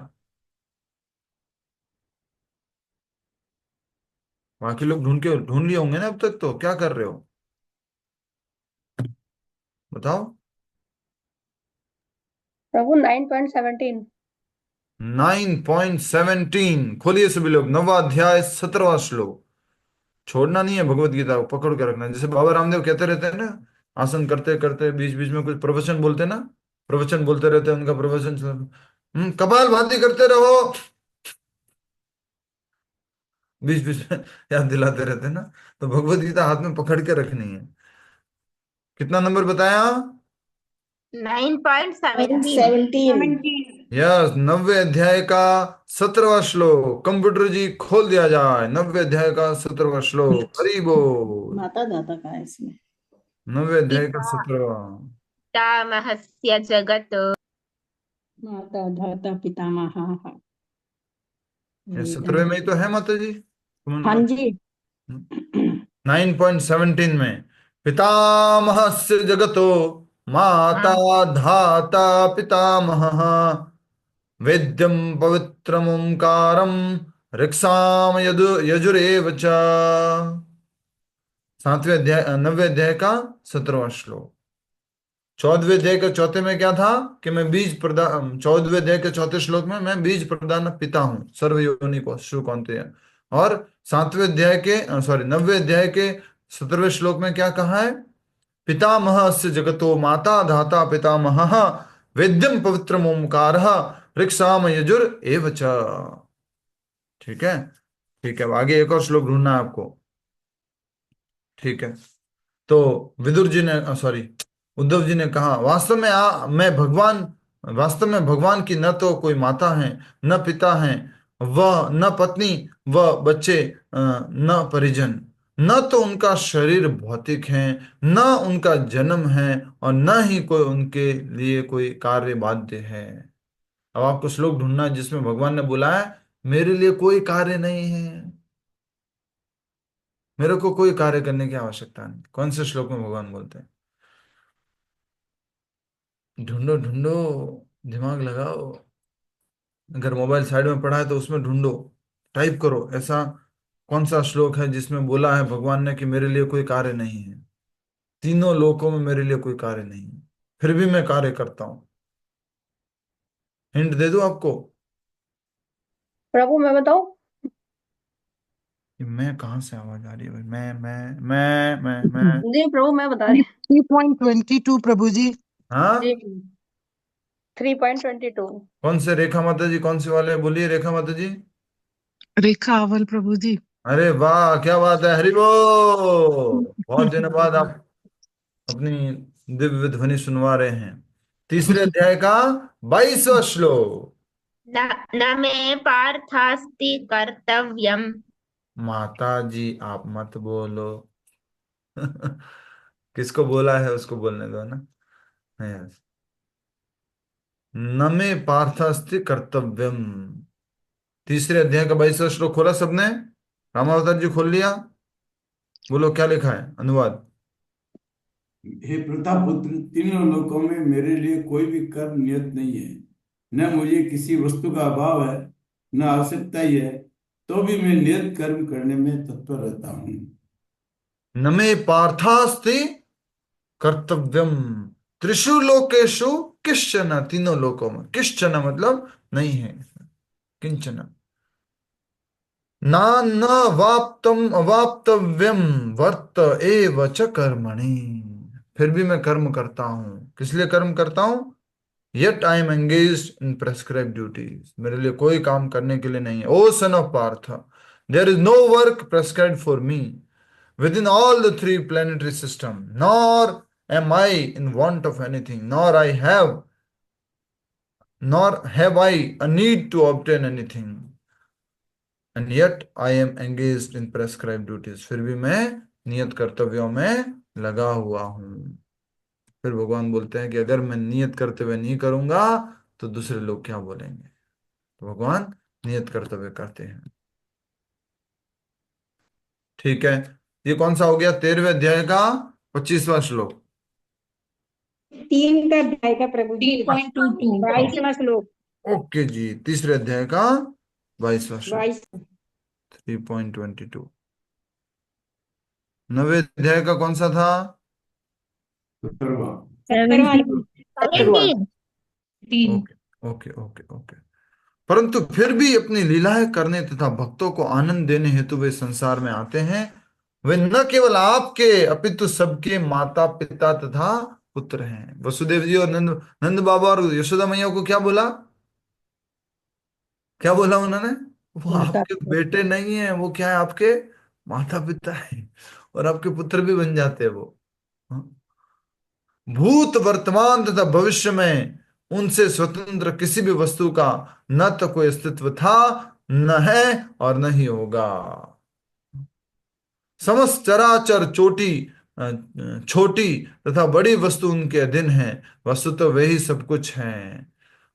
बाकी लोग ढूंढ लिए होंगे ना अब तक, तो क्या कर रहे हो बताओ। प्रभु 9.17। 9.17 खोलिए सभी लोग, 9वां अध्याय 17वां श्लोक। छोड़ना नहीं है भगवत गीता को, पकड़ के रखना है। जैसे बाबा रामदेव कहते रहते हैं ना, आसन करते करते बीच बीच में कुछ प्रवचन बोलते हैं ना, प्रवचन बोलते रहते हैं, उनका प्रवचन कपाल भाती करते रहो, बीच बीच में याद दिलाते रहते हैं ना। तो भगवत गीता हाथ में पकड़ के रखनी है। कितना नंबर बताया? 9.17। 17। यस, 90वें अध्याय का 17वां श्लोक। कंप्यूटर जी खोल दिया जाए, 90वें अध्याय का 17वां श्लोक, हरि बोल। माता दाता का है इसमें। 90वें अध्याय का पिता 17वां। पितामहस्य जगत। माता धाता पितामह। ये वेदम। 17वें में ही तो है माता जी, हाँ जी। 9.17 में, पितामहस्य जगतो माता हाँ। धाता पितामह, वेद्यम पवित्रम ओंकारम ऋक्साम यजुरेव च। 7वें अध्याय 90वें अध्याय का 17वां श्लोक। 14वें अध्याय के चौथे में क्या था कि मैं बीज प्रदान, 14वें अध्याय के चौथे श्लोक में मैं बीज प्रदान पिता हूं, सर्व योनि को शुभ कौनते हैं, और 7वें अध्याय के, सॉरी 9वें अध्याय के 17वें श्लोक में क्या कहा है? पितामह अस्य जगतो माता धाता पितामहः वेद्यम पवित्रम ओमकारः ऋक्साम यजुर एव च। ठीक है, ठीक है, अब आगे एक और श्लोक ढूंढना है आपको। ठीक है, तो विदुर जी ने, सॉरी, उद्धव जी ने कहा, वास्तव में भगवान की न तो कोई माता है, न पिता है, वह न पत्नी, व बच्चे, न परिजन, न तो उनका शरीर भौतिक है, न उनका जन्म है, और न ही कोई उनके लिए कोई कार्य बाध्य है। अब आपको श्लोक ढूंढना है जिसमें भगवान ने बोला है मेरे लिए कोई कार्य नहीं है, मेरे को कोई कार्य करने की आवश्यकता नहीं। कौन से श्लोक में भगवान बोलते हैं? ढूंढो ढूंढो, दिमाग लगाओ। अगर मोबाइल साइड में पड़ा है तो उसमें ढूंढो, टाइप करो ऐसा कौन सा श्लोक है जिसमें बोला है भगवान ने कि मेरे लिए कोई कार्य नहीं है, तीनों लोकों में मेरे लिए कोई कार्य नहीं है, फिर भी मैं कार्य करता हूं। हिंट दे दूं आपको? प्रभु मैं बताऊं? कि मैं कहाँ से आवाज आ रही है भाई? मैं जी प्रभु मैं बता रही 3.22 प्रभु जी। हाँ, हूँ। जी 3.22। कौन से? रेखा माता जी कौन से वाले बोलिए, रेखा माता जी। रेखा अवल प्रभु जी। अरे वाह, क्या बात है, हरि बोल। बहुत दिनों बाद आप अपनी दिव्य ध्वनि सुनवा रहे हैं। तीसरे अध्याय का 22वां श्लोक। न न मे पार्थास्ति कर्तव्यम। माता जी आप मत बोलो। किसको बोला है उसको बोलने दो ना। Yes. न मे पार्थास्ति कर्तव्यम। तीसरे अध्याय का 22वां श्लोक खोला सबने? रामावतार जी खोल लिया? बोलो क्या लिखा है, अनुवाद। हे प्रतापपुत्र, तीनों लोकों में मेरे लिए कोई भी कर्म नियत नहीं है। न मुझे किसी वस्तु का अभाव है, न आवश्यकता ही है, तो भी मैं नियत कर्म करने में तत्पर रहता हूँ। न मे पार्थास्ति कर्तव्यम त्रिषु लोकेशु किश्चन। तीनों लोकों में किश्चन मतलब नहीं है, किंचन। ना न वाप्तम अवाप्तव्यम वर्त एव च कर्मणि। फिर भी मैं कर्म करता हूं। किस लिए कर्म करता हूं? Yet I am engaged in prescribe duties. मेरे लिए कोई काम करने के लिए नहीं है। O son of Partha, there is no work prescribed for me within all the three planetary system, nor am I in want of anything, nor have I a need to obtain anything, and yet I am engaged in prescribed duties. फिर भी मैं नियत कर्तव्यों में लगा हुआ हूं। फिर भगवान बोलते हैं कि अगर मैं नियत कर्तव्य नहीं करूंगा तो दूसरे लोग क्या बोलेंगे? तो भगवान नियत कर्तव्य करते हैं। ठीक है, ये कौन सा हो गया? 13वें अध्याय का 25वां श्लोक। 3 का अध्याय का प्रभु जी 3.22। 22वां श्लोक। ओके जी, तीसरे अध्याय का 22वां श्लोक। 22। 3.22। 9वें अध्याय का कौन सा था? 17वां। 17वां। Okay okay okay okay. परंतु फिर भी अपनी लीलाएं करने तथा भक्तों को आनंद देने हेतु वे संसार में आते हैं। वे न केवल आपके अपितु सबके माता पिता तथा पुत्र हैं। वसुदेव जी और नंद बाबा और यशोदा मैया को क्या बोला? क्या बोला उन्होंने? वो आपके बेटे नहीं है, वो क्या है? आपके माता पिता है, और आपके पुत्र भी बन जाते हैं वो। हाँ? भूत वर्तमान तथा भविष्य में उनसे स्वतंत्र किसी भी वस्तु का न तो कोई अस्तित्व था, न है, और न ही होगा। समस्त चराचर छोटी तथा बड़ी वस्तु उनके अधीन है। वस्तु तो वे ही सब कुछ है।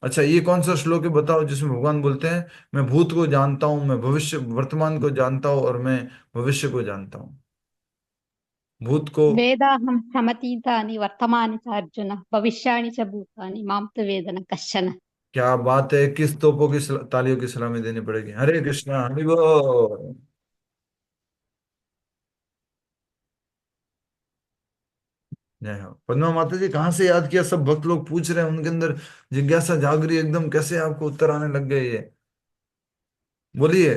अच्छा, ये कौन सा श्लोक है बताओ जिसमें भगवान बोलते हैं मैं भूत को जानता हूं, मैं भविष्य वर्तमान को जानता हूं, और मैं भविष्य को जानता हूं। भूत को वेदाहं समतीतानि वर्तमानि च अर्जुन भविष्याणि च भूतानि मां तु वेद न कश्चन। क्या बात है, किस तोपों की तालियों की सलामी देनी पड़ेगी। हरे कृष्णा, हरि बोल। जय हो। पद्मा माता जी कहाँ से याद किया? सब भक्त लोग पूछ रहे हैं, उनके अंदर जिज्ञासा जाग रही है एकदम। कैसे आपको उत्तर आने लग गए ये? बोलिए।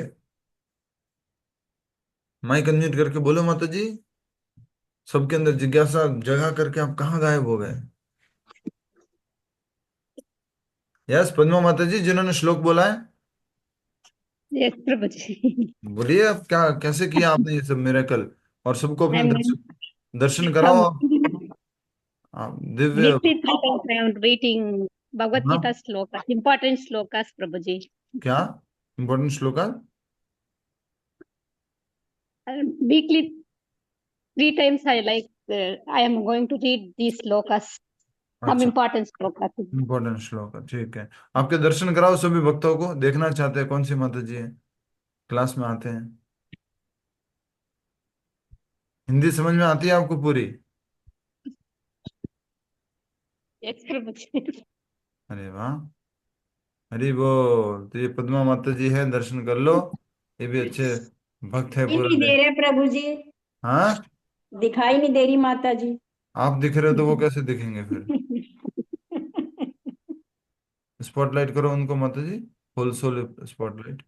माइक अनम्यूट करके बोलो माता जी। सबके अंदर जिज्ञासा जगा करके आप कहाँ गायब हो गए? यस पद्मा माता जी जिन्होंने श्लोक बोला है, यस प्रभु जी। बोलिए आप क्या कैसे किया आपने ये सब मिरेकल, और सबको अपने I'm दर्शन दर्शन कराओ from आप Divya. literally 3 times I am reading Bhagavad हाँ, Gita slokas, important slokas, Prabhuji. क्या इंपॉर्टेंट श्लोक है? Weekly 3 times I am going to read these slokas, some अच्छा, important slokas. इंपॉर्टेंट श्लोक है, ठीक है। आपके दर्शन कराओ सभी भक्तों को, देखना चाहते हैं कौन सी माता जी है, क्लास में आते हैं। हिंदी समझ में आती है आपको पूरी? Yes, Prabhuji. अरे वाह, हरी बोल। तो ये पद्मा माता जी है, दर्शन कर लो, ये भी अच्छे भक्त है दिखाई पूरा नहीं दिन। दे रहे प्रभु जी, हाँ, दिखाई नहीं दे रही माता जी। आप दिख रहे हो तो वो कैसे दिखेंगे फिर? स्पॉटलाइट करो उनको माता जी, फुल सोल स्पॉटलाइट।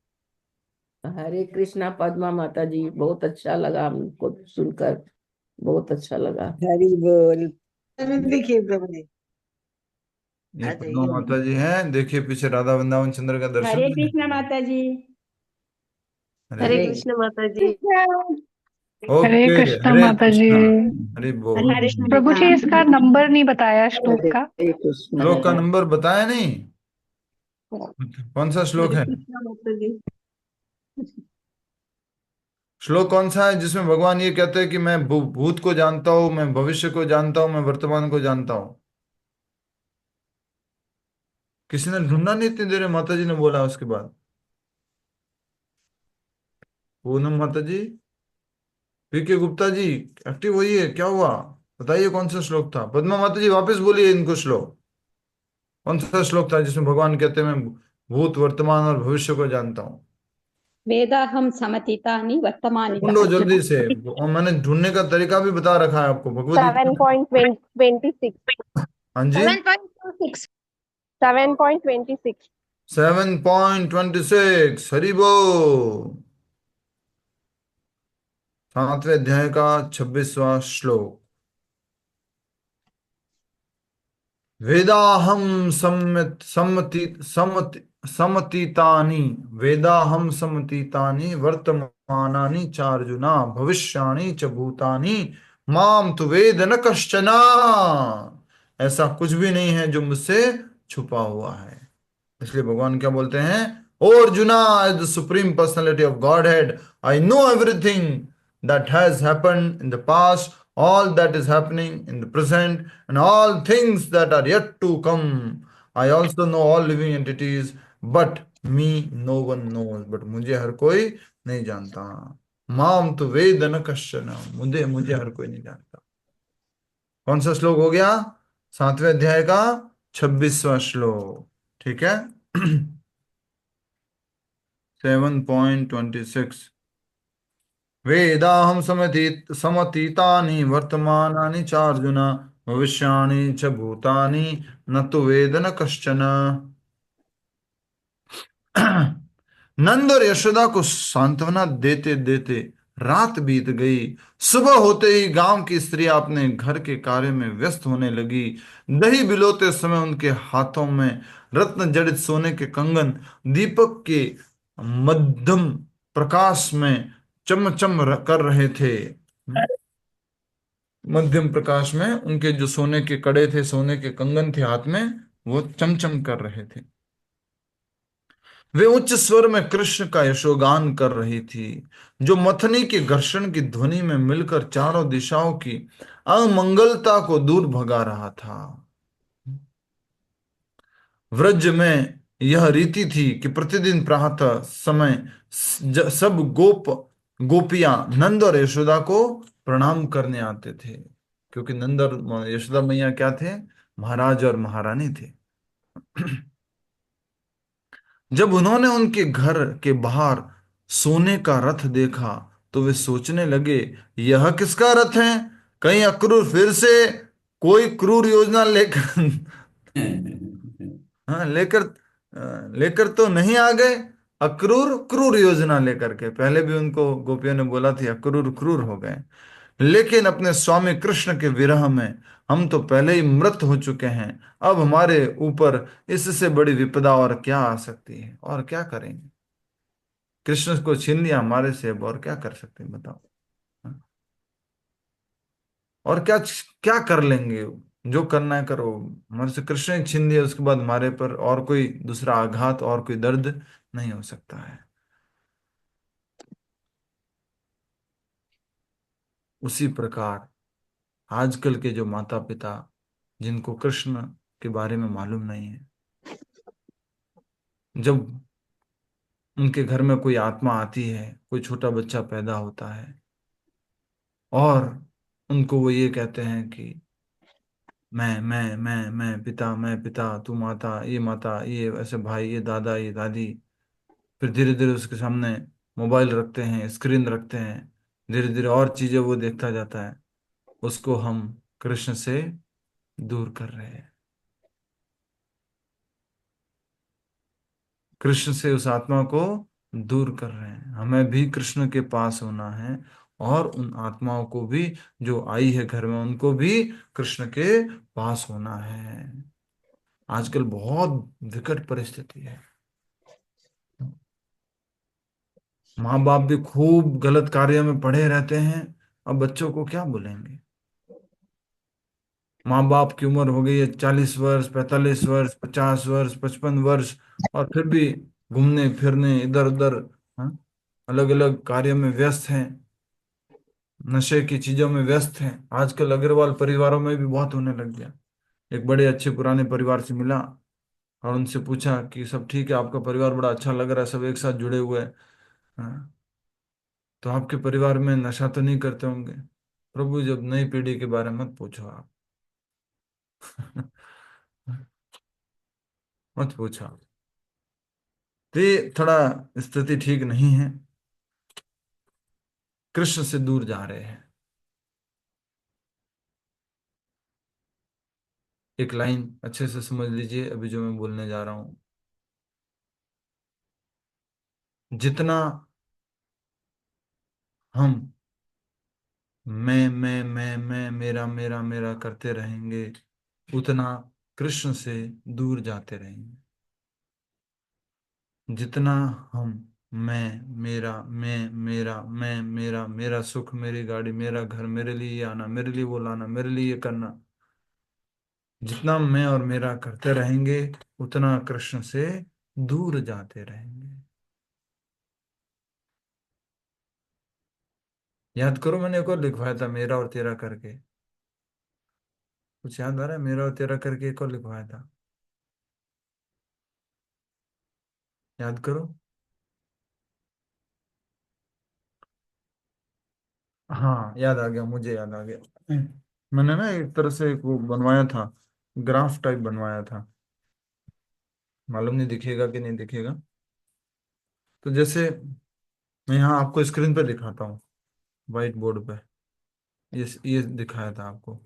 हरे कृष्णा पद्मा माता जी, बहुत अच्छा लगा हमको सुनकर, बहुत अच्छा लगा। हरि बोल। देखिए प्रभु जी, ये आ पद्मा जाइए। माता जी हैं, देखिए पीछे राधा वृंदावन चंद्र का दर्शन हरे भी कृष्ण नहीं। माता जी। अरे हरे कृष्ण माता जी। हरे ओके, कृष्णा हरे माता जी। कृष्णा, हरि बोल। हरे प्रभु जी कृष्ण। इसका नंबर नहीं बताया श्लोक का। हरे कृष्णा। श्लोक का नंबर बताया नहीं? कौन सा श्लोक हरे है? कृष्णा माता जी। श्लोक कौन सा है जिसमें भगवान ये कहते हैं कि मैं भूत को जानता हूं, मैं भविष्य को जानता हूं, मैं वर्तमान को जानता हूं? किसी ने ढूंढा नहीं इतनी देर में, माता जी ने बोला उसके बाद। पूनम माता जी, पीके गुप्ता जी, एक्टिव हुई है, क्या हुआ? बताइए कौन सा श्लोक था? पद्मा माता जी वापस बोलिए इनको श्लोक। कौन सा श्लोक था जिसमें भगवान कहते हैं मैं भूत वर्तमान और भविष्य को जानता हूँ? वेदाहम समतीतानि वर्तमानि च ढूंढो अर्जुन। जल्दी से, और मैंने ढूंढने का तरीका भी बता रखा है आपको, भगवत गीता। 7.26। हाँ जी, 7.26। 7.26। 7.26, हरि बोल। 7वें अध्याय का 26वां श्लोक। वेदाहम समतीतानि, वेदाहम समतीतानि वर्तमानानि चार्जुना भविष्याणि च भूतानि माम तु वेद न कश्चना। ऐसा कुछ भी नहीं है जो मुझसे छुपा हुआ है। इसलिए भगवान क्या बोलते हैं? O Arjuna, as the supreme personality of Godhead, I know everything that has happened in the past, all that is happening in the present, and all things that are yet to come. I also know all living entities, but me no one knows. But मुझे हर कोई नहीं जानता। माम तो वेद न कश्चन, मुझे मुझे हर कोई नहीं जानता। कौन सा श्लोक हो गया? 7वें अध्याय का 26वां श्लोक, ठीक है। 7.26। वेदाहम समतीतानि वर्तमानानि चार्जुन भविष्याणि च भूतानि न तु वेद न कश्चन। नंद और यशोदा को सांत्वना देते देते रात बीत गई। सुबह होते ही गांव की स्त्रियां अपने घर के कार्य में व्यस्त होने लगी। दही बिलोते समय उनके हाथों में रत्न जड़ित सोने के कंगन दीपक के मध्यम प्रकाश में चमचम कर रहे थे। मध्यम प्रकाश में उनके जो सोने के कड़े थे, सोने के कंगन थे हाथ में, वो चमचम कर रहे थे। वे उच्च स्वर में कृष्ण का यशोगान कर रही थी, जो मथनी के घर्षण की ध्वनि में मिलकर चारों दिशाओं की अमंगलता को दूर भगा रहा था। व्रज में यह रीति थी कि प्रतिदिन प्रातः समय सब गोपियां नंद और यशोदा को प्रणाम करने आते थे, क्योंकि नंद और यशोदा मैया क्या थे? महाराज और महारानी थे। जब उन्होंने उनके घर के बाहर सोने का रथ देखा तो वे सोचने लगे, यह किसका रथ है? कहीं अक्रूर फिर से कोई क्रूर योजना लेकर हाँ लेकर लेकर तो नहीं आ गए? अक्रूर क्रूर योजना लेकर के, पहले भी उनको गोपियों ने बोला थी अक्रूर क्रूर हो गए, लेकिन अपने स्वामी कृष्ण के विरह में हम तो पहले ही मृत हो चुके हैं। अब हमारे ऊपर इससे बड़ी विपदा और क्या आ सकती है, और क्या करेंगे? कृष्ण को छीन लिया हमारे से, अब और क्या कर सकते हैं बताओ? और क्या क्या कर लेंगे? जो करना है करो, हमारे से कृष्ण ही छीन लिया, उसके बाद हमारे पर और कोई दूसरा आघात और कोई दर्द नहीं हो सकता है। उसी प्रकार आजकल के जो माता पिता, जिनको कृष्ण के बारे में मालूम नहीं है, जब उनके घर में कोई आत्मा आती है, कोई छोटा बच्चा पैदा होता है, और उनको वो ये कहते हैं कि मैं पिता, तू माता, ये ऐसे भाई, ये दादा, ये दादी, फिर धीरे धीरे उसके सामने मोबाइल रखते हैं, स्क्रीन रखते हैं, धीरे धीरे और चीजें वो देखता जाता है, उसको हम कृष्ण से दूर कर रहे हैं। कृष्ण से उस आत्मा को दूर कर रहे हैं। हमें भी कृष्ण के पास होना है, और उन आत्माओं को भी जो आई है घर में, उनको भी कृष्ण के पास होना है। आजकल बहुत विकट परिस्थिति है। माँ बाप भी खूब गलत कार्य में पड़े रहते हैं, अब बच्चों को क्या बोलेंगे? माँ बाप की उम्र हो गई है 40 वर्ष, 45 वर्ष, 50 वर्ष, 55 वर्ष, और फिर भी घूमने फिरने इधर उधर, अलग अलग कार्यों में व्यस्त हैं, नशे की चीजों में व्यस्त हैं। आजकल अग्रवाल परिवारों में भी बहुत होने लग गया। एक बड़े अच्छे पुराने परिवार से मिला और उनसे पूछा कि सब ठीक है, आपका परिवार बड़ा अच्छा लग रहा है, सब एक साथ जुड़े हुए हैं, हाँ, तो आपके परिवार में नशा तो नहीं करते होंगे? प्रभु, जब नई पीढ़ी के बारे में मत पूछो आप। मत पूछो आप। तो ये थोड़ा स्थिति ठीक नहीं है, कृष्ण से दूर जा रहे हैं। एक लाइन अच्छे से समझ लीजिए अभी जो मैं बोलने जा रहा हूं। जितना हम मैं मेरा करते रहेंगे, उतना कृष्ण से दूर जाते रहेंगे। जितना हम मेरा सुख, मेरी गाड़ी, मेरा घर, मेरे लिए ये आना, मेरे लिए वो लाना, मेरे लिए ये करना, जितना मैं और मेरा करते रहेंगे, उतना कृष्ण से दूर जाते रहेंगे। याद करो, मैंने एक और लिखवाया था, मेरा और तेरा करके। कुछ याद आ रहा है? मेरा और तेरा करके एक और लिखवाया था, याद करो। हाँ, याद आ गया, मुझे याद आ गया। मैंने ना एक तरह से एक वो बनवाया था, ग्राफ टाइप बनवाया था, मालूम नहीं दिखेगा कि नहीं दिखेगा। तो जैसे मैं यहाँ आपको स्क्रीन पे दिखाता हूँ, व्हाइट बोर्ड पे, ये दिखाया था आपको,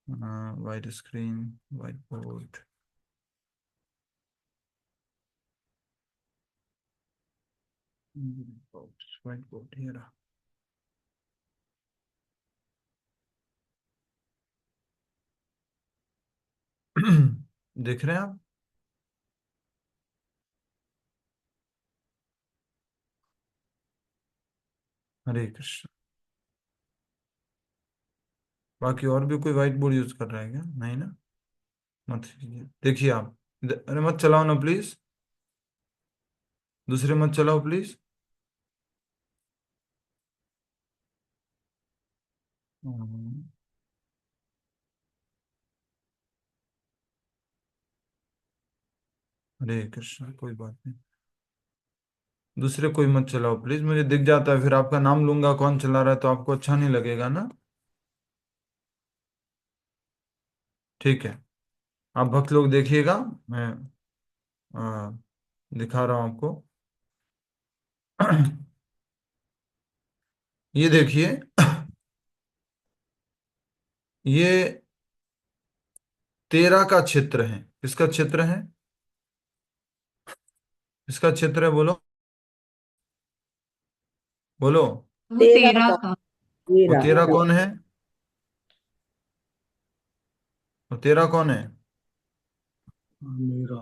white screen, white board. White board ये रहा। देख रहे हैं आप? हरे कृष्ण। बाकी और भी कोई व्हाइट बोर्ड यूज कर रहा है क्या? नहीं ना? मत कीजिए। देखिए आप, अरे मत चलाओ ना प्लीज, दूसरे मत चलाओ प्लीज। हम्म, हरे कृष्ण, कोई बात नहीं, दूसरे कोई मत चलाओ प्लीज। मुझे दिख जाता है, फिर आपका नाम लूंगा कौन चला रहा है, तो आपको अच्छा नहीं लगेगा ना। ठीक है, आप भक्त लोग देखिएगा, मैं आ, दिखा रहा हूं आपको। ये देखिए, ये 13 का क्षेत्र है। किसका क्षेत्र है? किसका क्षेत्र है? बोलो बोलो। वो तेरा तेरा का, का। वो तेरा। तेरा कौन है? वो तेरा कौन है? मेरा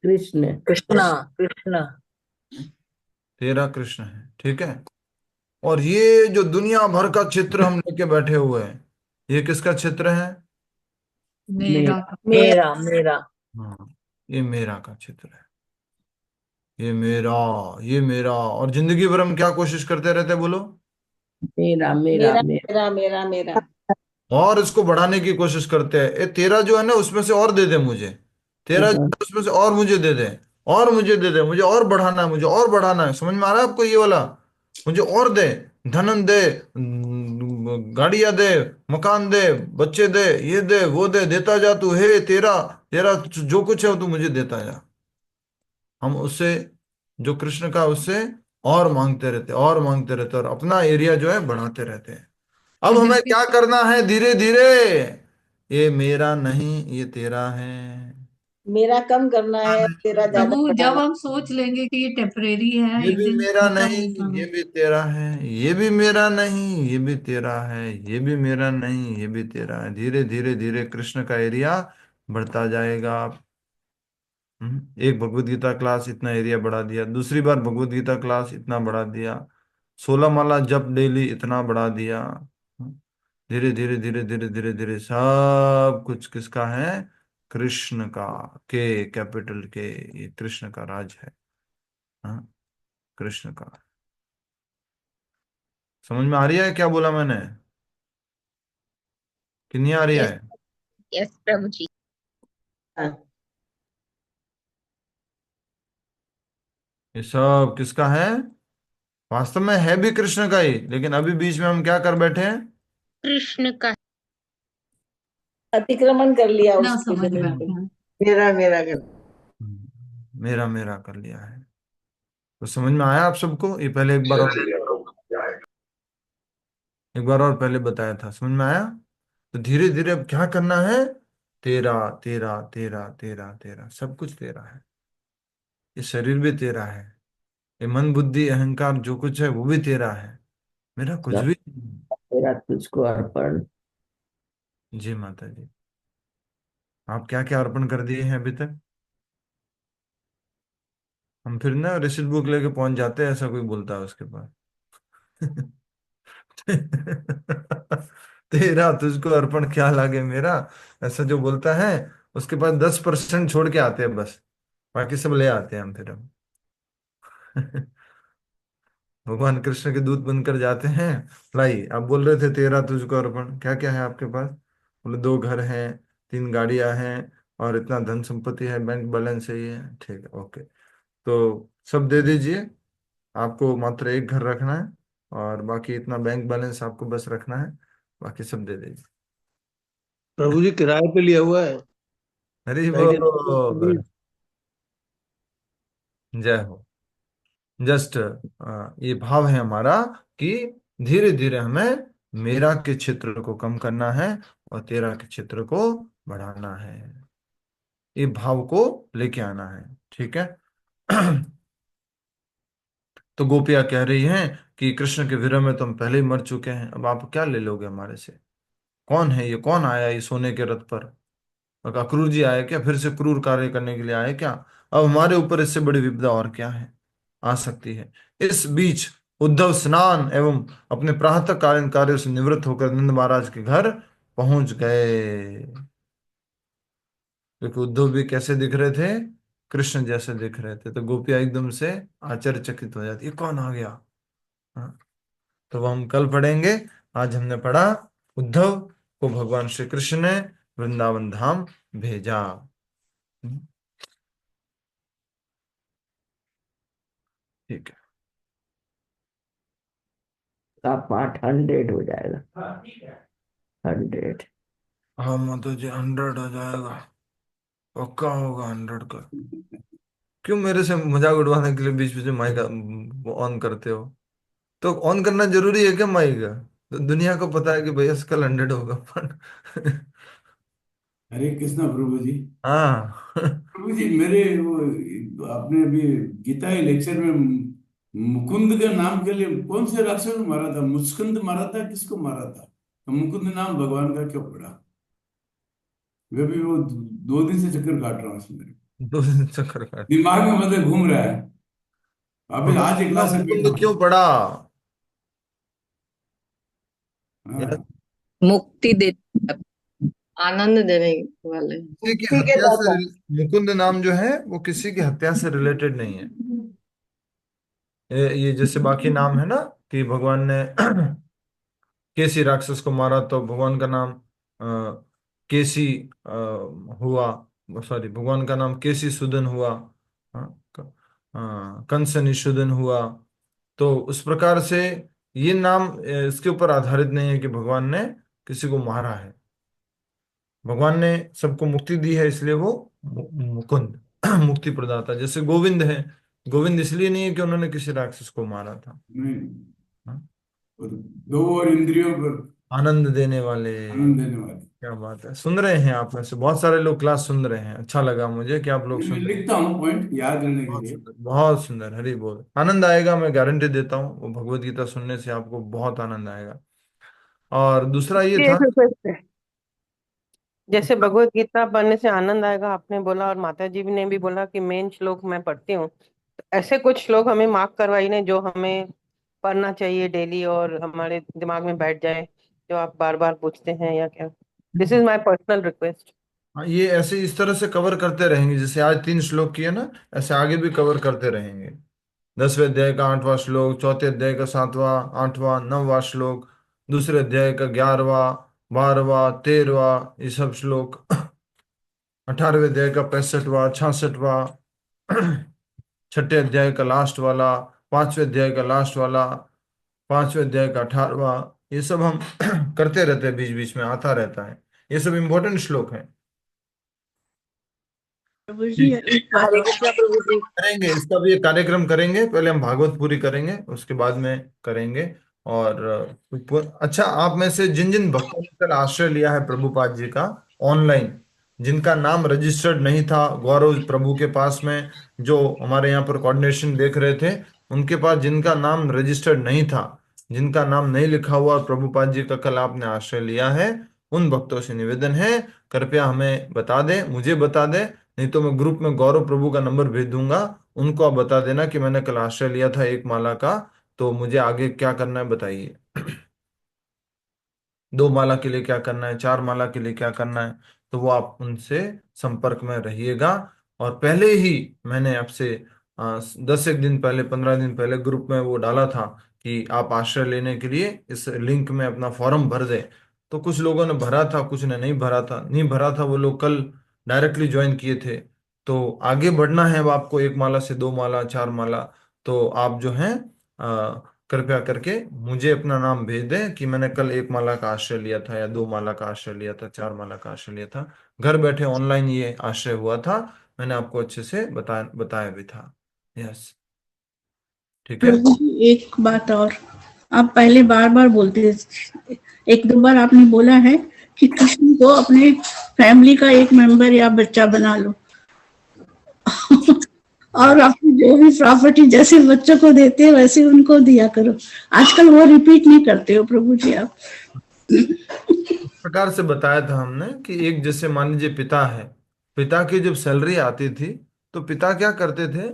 कृष्ण। कृष्णा कृष्णा तेरा कृष्ण है, ठीक है। और ये जो दुनिया भर का चित्र हम लेके बैठे हुए हैं, ये किसका चित्र है? मेरा का। मेरा मेरा हाँ, ये मेरा का चित्र है। ये मेरा, ये मेरा। और जिंदगी भर हम क्या कोशिश करते रहते हैं? बोलो। मेरा मेरा मेरा मेरा। मेरा मेरा मेरा और इसको बढ़ाने की कोशिश करते हैं, ए तेरा जो है ना उसमें से और दे दे मुझे, तेरा जो हाँ, है उसमें से और मुझे दे दे, और मुझे दे दे, मुझे और बढ़ाना है, मुझे और बढ़ाना है। समझ में आ रहा है आपको ये वाला? मुझे और दे, धनन दे, गाड़ियां दे, मकान दे, बच्चे दे, ये दे, वो दे, देता जा तू, हे तेरा, तेरा जो कुछ है वो तू मुझे देता जा। हम उससे, जो कृष्ण का, उससे और मांगते रहते, और मांगते रहते, और अपना एरिया जो है बढ़ाते रहते हैं। अब फिर हमें भी क्या करना है? धीरे धीरे, ये मेरा नहीं, ये तेरा है। मेरा कम करना है, तेरा ज्यादा प्रभु, जब बढ़ाना हम सोच लेंगे कि ये टेम्परेरी है, ये एक भी दिन मेरा खत्म नहीं, होगा। ये भी तेरा है। ये भी मेरा नहीं, ये भी तेरा है। ये भी मेरा नहीं, ये भी तेरा है। धीरे धीरे धीरे कृष्ण का एरिया बढ़ता जाएगा। एक भगवत गीता क्लास इतना एरिया बढ़ा दिया, दूसरी बार भगवत गीता क्लास इतना बढ़ा दिया, 16 माला जप डेली इतना बढ़ा दिया। धीरे धीरे धीरे धीरे धीरे धीरे सब कुछ किसका है? कृष्ण का। के कैपिटल के, ये कृष्ण का राज है। हाँ, कृष्ण का। समझ में आ रही है क्या बोला मैंने, कि नहीं आ रही है? यस यस प्रभु जी। है। ये सब किसका है? वास्तव में है भी कृष्ण का ही, लेकिन अभी बीच में हम क्या कर बैठे हैं? कृष्ण का। अतिक्रमण कर लिया ना उसकी समझ जमीन पे। बैठे हैं। मेरा मेरा कर। मेरा मेरा कर लिया है। तो समझ में आया आप सबको? ये पहले एक बार और पहले बताया था, समझ में आया? तो धीरे धीरे अब क्या करना है? तेरा तेरा तेरा तेरा तेरा, सब कुछ तेरा है। ये शरीर भी तेरा है, ये मन बुद्धि अहंकार जो कुछ है वो भी तेरा है, मेरा कुछ सब भी नहीं। तेरा तुझको अर्पण। जी माता जी। आप क्या क्या अर्पण कर दिए हैं अभी तक? हम फिर ना रिसिप्ट बुक लेके पहुंच जाते हैं, ऐसा कोई बोलता है उसके पास। तेरा तुझको अर्पण क्या लागे मेरा, ऐसा जो बोलता है, उसके पास 10% छोड़ के आते हैं बस, बाकी सब ले आते हैं हम फिर हम। भगवान कृष्ण के दूत बनकर जाते हैं। भाई आप बोल रहे थे तेरा तुझको अर्पण, क्या क्या है आपके पास? बोले 2 घर हैं, 3 गाड़ियां हैं, और इतना धन संपत्ति है, बैंक बैलेंस है, ये ठीक है, ओके। तो सब दे दीजिए, आपको मात्र एक घर रखना है, और बाकी इतना बैंक बैलेंस आपको बस रखना है, बाकी सब दे दीजिए। प्रभु जी किराए पे लिया हुआ है। हरी राइट इन। बोल, जय हो। जस्ट ये भाव है हमारा कि धीरे धीरे हमें मेरा के क्षेत्र को कम करना है और तेरा के क्षेत्र को बढ़ाना है। ये भाव को लेके आना है, ठीक है। तो गोपियां कह रही हैं कि कृष्ण के विरह में तो हम पहले ही मर चुके हैं, अब आप क्या ले लोगे हमारे से? कौन है ये, कौन आया ये सोने के रथ पर? और अक्रूर जी आए क्या, फिर से क्रूर कार्य करने के लिए आए क्या? अब हमारे ऊपर इससे बड़ी विपदा और क्या है, आ सकती है? इस बीच उद्धव स्नान एवं अपने प्रातःकालीन कार्यों से निवृत्त होकर नंद महाराज के घर पहुंच गए। क्योंकि उद्धव भी कैसे दिख रहे थे? कृष्ण जैसे दिख रहे थे। तो गोपियां एकदम से आश्चर्यचकित हो जाती, ये कौन आ गया? हाँ, तो वो हम कल पढ़ेंगे। आज हमने पढ़ा उद्धव को भगवान श्री कृष्ण ने वृंदावन धाम भेजा। ठीक है। का पाठ 100 हो जाएगा। 100। हाँ माता जी, 100 हो जाएगा, पक्का होगा 100 का। क्यों मेरे से मजाक उड़वाने के लिए बीच बीच में माइक ऑन करते हो? तो ऑन करना जरूरी है क्या माइक? तो दुनिया को पता है कि भैया कल 100 होगा, पर हरे कृष्णा प्रभु जी। हाँ। प्रभु जी मेरे वो, आपने अभी गीता के लेक्चर में मुकुंद के नाम के लिए कौन से राक्षस को मारा था? मुस्कुंद मारा था, किसको मारा था? तो मुकुंद नाम भगवान का क्यों पड़ा? वे भी वो 2 दिन से चक्कर काट रहा हूँ उसमें मेरे। 2 दिन चक्कर काट। दिमाग में मतलब घूम रहा है। अभी भगवान आज एक का क्लास में मुकुंद बैठा क्यों हूँ। पड़ा? हाँ। मुक्ति दे, आनंद देने वाले। किसी की ठीक है हत्या से दादा। मुकुंद नाम जो है वो किसी की हत्या से रिलेटेड नहीं है। ये जैसे बाकी नाम है ना, कि भगवान ने केसी राक्षस को मारा तो भगवान का नाम केसी हुआ। सॉरी, भगवान का नाम केसी सूदन हुआ। कंस निषूदन हुआ। तो उस प्रकार से ये नाम इसके ऊपर आधारित नहीं है कि भगवान ने किसी को मारा है। भगवान ने सबको मुक्ति दी है, इसलिए वो मुकुंद मुक्ति प्रदाता। जैसे गोविंद है, गोविंद इसलिए नहीं है कि उन्होंने किसी राक्षस को मारा था। नहीं, हाँ? और दो और इंद्रियों पर आनंद देने वाले। आनंद देने वाले। क्या बात है, सुन रहे हैं आप में से बहुत सारे लोग क्लास सुन रहे हैं। अच्छा लगा मुझे कि आप लोग मैं सुन रहे हैं। लिखता हूँ पॉइंट याद रहने के बहुत लिए। सुंदर, बहुत सुंदर। हरि बोल। आनंद आएगा, मैं गारंटी देता हूँ। वो भगवत गीता सुनने से आपको बहुत आनंद आएगा। और दूसरा ये था। एक रिक्वेस्ट है, जैसे भगवत गीता पढ़ने से आनंद आएगा आपने बोला, और माता जी ने भी बोला कि मेन श्लोक मैं पढ़ती हूँ, तो ऐसे कुछ श्लोक हमें मार्क करवाई ने जो हमें पढ़ना चाहिए डेली और हमारे दिमाग में बैठ जाए, जो आप बार बार पूछते हैं या क्या? This is my personal request. हाँ, ये ऐसे इस तरह से कवर करते रहेंगे, जैसे आज 3 श्लोक किए ना, ऐसे आगे भी कवर करते रहेंगे। 10वें अध्याय का 8वां श्लोक, चौथे अध्याय का 7वां, 8वां, 9वां श्लोक, दूसरे अध्याय का 11वां, 12वां, 13वां, ये सब श्लोक। 18वें अध्याय का 65वां, 66वां, छठे अध्याय का लास्ट वाला, 5वें अध्याय का लास्ट वाला, 5वें अध्याय का 18वां, ये सब हम करते रहते हैं, बीच बीच में आता रहता है। ये सब इम्पोर्टेंट श्लोक हैं। प्रभु जी ठीक। एक बात हरे और। कृष्णा प्रभु जी। करेंगे, इसका भी एक कार्यक्रम करेंगे। पहले हम भागवत पूरी करेंगे, उसके बाद में करेंगे। और अच्छा, आप में से जिन जिन भक्तों ने कल आश्रय लिया है प्रभुपाद जी का ऑनलाइन, जिनका नाम रजिस्टर्ड नहीं था गौरव प्रभु के पास में, जो हमारे यहाँ पर कोऑर्डिनेशन देख रहे थे, उनके पास जिनका नाम रजिस्टर्ड नहीं था, जिनका नाम नहीं लिखा हुआ, और प्रभुपाद जी का कल आपने आश्रय लिया है, उन भक्तों से निवेदन है, कृपया हमें बता दें, मुझे बता दें। नहीं तो मैं ग्रुप में गौरव प्रभु का नंबर भेज दूंगा, उनको आप बता देना कि मैंने कल आश्रय लिया था 1 माला का, तो मुझे आगे क्या करना है बताइए। 2 माला के लिए क्या करना है, 4 माला के लिए क्या करना है, तो वो आप उनसे संपर्क में रहिएगा। और पहले ही मैंने आपसे 10 एक दिन पहले, 15 दिन पहले ग्रुप में वो डाला था कि आप आश्रय लेने के लिए इस लिंक में अपना फॉर्म भर दें। तो कुछ लोगों ने भरा था, कुछ ने नहीं भरा था। नहीं भरा था वो लोग कल डायरेक्टली ज्वाइन किए थे। तो आगे बढ़ना है अब आपको, 1 माला से 2 माला, 4 माला। तो आप जो हैं कृपया करके मुझे अपना नाम भेज दें कि मैंने कल 1 माला का आश्रय लिया था, या 2 माला का आश्रय लिया था, 4 माला का आश्रय लिया था। घर बैठे ऑनलाइन ये आश्रय हुआ था, मैंने आपको अच्छे से बताया भी था। यस, ठीक है। प्रभु जी एक बात और। आप पहले बार बार बोलते थे, 1-2 बार आपने बोला है कि कृष्ण को अपने फैमिली का एक मेंबर या बच्चा बना लो। और आपने जो भी प्रॉपर्टी जैसे बच्चों को देते हैं वैसे उनको दिया करो। आजकल वो रिपीट नहीं करते हो प्रभु जी आप। इस प्रकार से बताया था हमने कि एक, जैसे मान लीजिए पिता है, पिता की जब सैलरी आती थी तो पिता क्या करते थे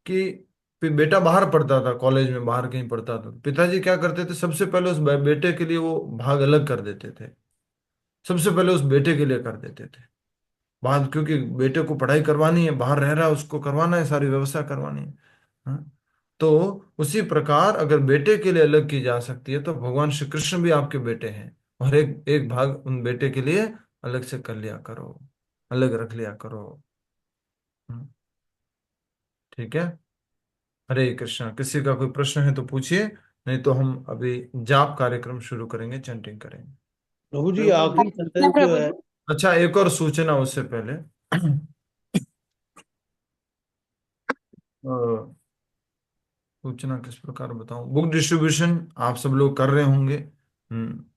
कि बेटा बाहर पढ़ता था, कॉलेज में बाहर कहीं पढ़ता था, पिताजी क्या करते थे, सबसे पहले उस बेटे के लिए वो भाग अलग कर देते थे। सबसे पहले उस बेटे के लिए कर देते थे बाद, क्योंकि बेटे को पढ़ाई करवानी है, बाहर रह रहा है, उसको करवाना है, सारी व्यवस्था करवानी है। हाँ? तो उसी प्रकार अगर बेटे के लिए अलग की जा सकती है, तो भगवान श्री कृष्ण भी आपके बेटे हैं, और एक एक भाग उन बेटे के लिए अलग से कर लिया करो, अलग रख लिया करो। हाँ, ठीक है। हरे कृष्णा। किसी का कोई प्रश्न है तो पूछिए, नहीं तो हम अभी जाप कार्यक्रम शुरू करेंगे, चैंटिंग करेंगे। प्रभु जी आखिरी सेंटेंस जो प्रभु है, जी। अच्छा, एक और सूचना उससे पहले। सूचना किस प्रकार बताऊं, बुक डिस्ट्रीब्यूशन आप सब लोग कर रहे होंगे।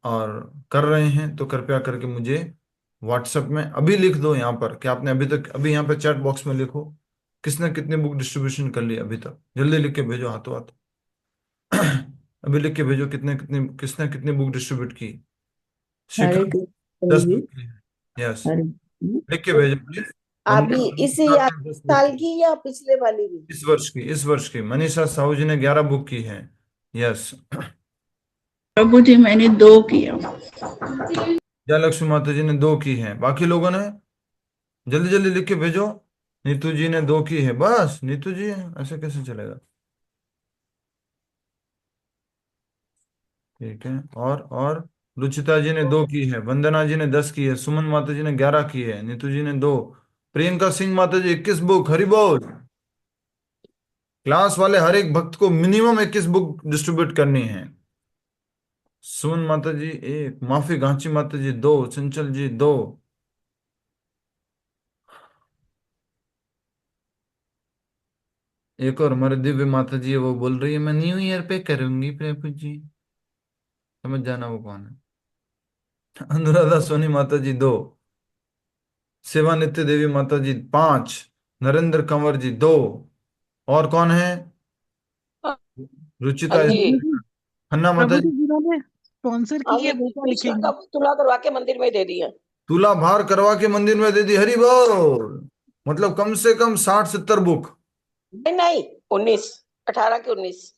और कर रहे हैं तो कृपया करके मुझे व्हाट्सएप में अभी लिख दो यहाँ पर कि आपने अभी तक, अभी यहाँ पे चैट बॉक्स में लिखो किसने कितनी बुक डिस्ट्रीब्यूशन कर ली अभी तक, जल्दी लिख के भेजो हाथों हाथ। अभी लिख के भेजो कितने कितनी किसने कितनी बुक डिस्ट्रीब्यूट की। शिखा हरे कृष्ण प्रभु 10 जी। बुक की है। यस, हरे लिख के भेजो प्लीज। अभी इस या 10 बुक साल की, की या पिछले वाली भी? इस वर्ष की मनीषा साहू जी ने 11 बुक की है। यस। प्रभु जी मैंने 2 किया। जयलक्ष्मी माता जी ने 2 की है, बाकी लोगों ने जल्दी जल्दी लिख के भेजो। नीतू जी ने 2 की है, बस नीतू जी, ऐसे कैसे चलेगा। ठीक है, और रुचिता जी ने 2 की है, वंदना जी ने 10 की है, सुमन माता जी ने 11 की है, नीतू जी ने 2, प्रियंका सिंह माता जी 21 बुक, हरि बोल। क्लास वाले हर एक भक्त को मिनिमम 21 बुक डिस्ट्रीब्यूट करनी है। सुमन माता जी 1, माफी गांची माता जी 2, चंचल जी 2। एक और हमारे दिव्य माता जी है, वो बोल रही है मैं न्यू ईयर पे करूंगी प्रभु जी, समझ जाना वो कौन है। अनुराधा सोनी माता जी 2, सेवा नित्य देवी माता जी 5, नरेंद्र कंवर जी 2, और कौन है, रुचिता हाँ जी। खन्ना माता प्रभु जी। जी जिन्होंने स्पॉन्सर हाँ, की ये है वो क्या कृष्णा लिखेंगे? का तुला करवा के मंदिर में दे दिया। तुला भार करवा के मंदिर में दे दी, हरि बोल। मतलब कम से कम 60-70 बुक। नहीं नहीं, 19, 18 के 19।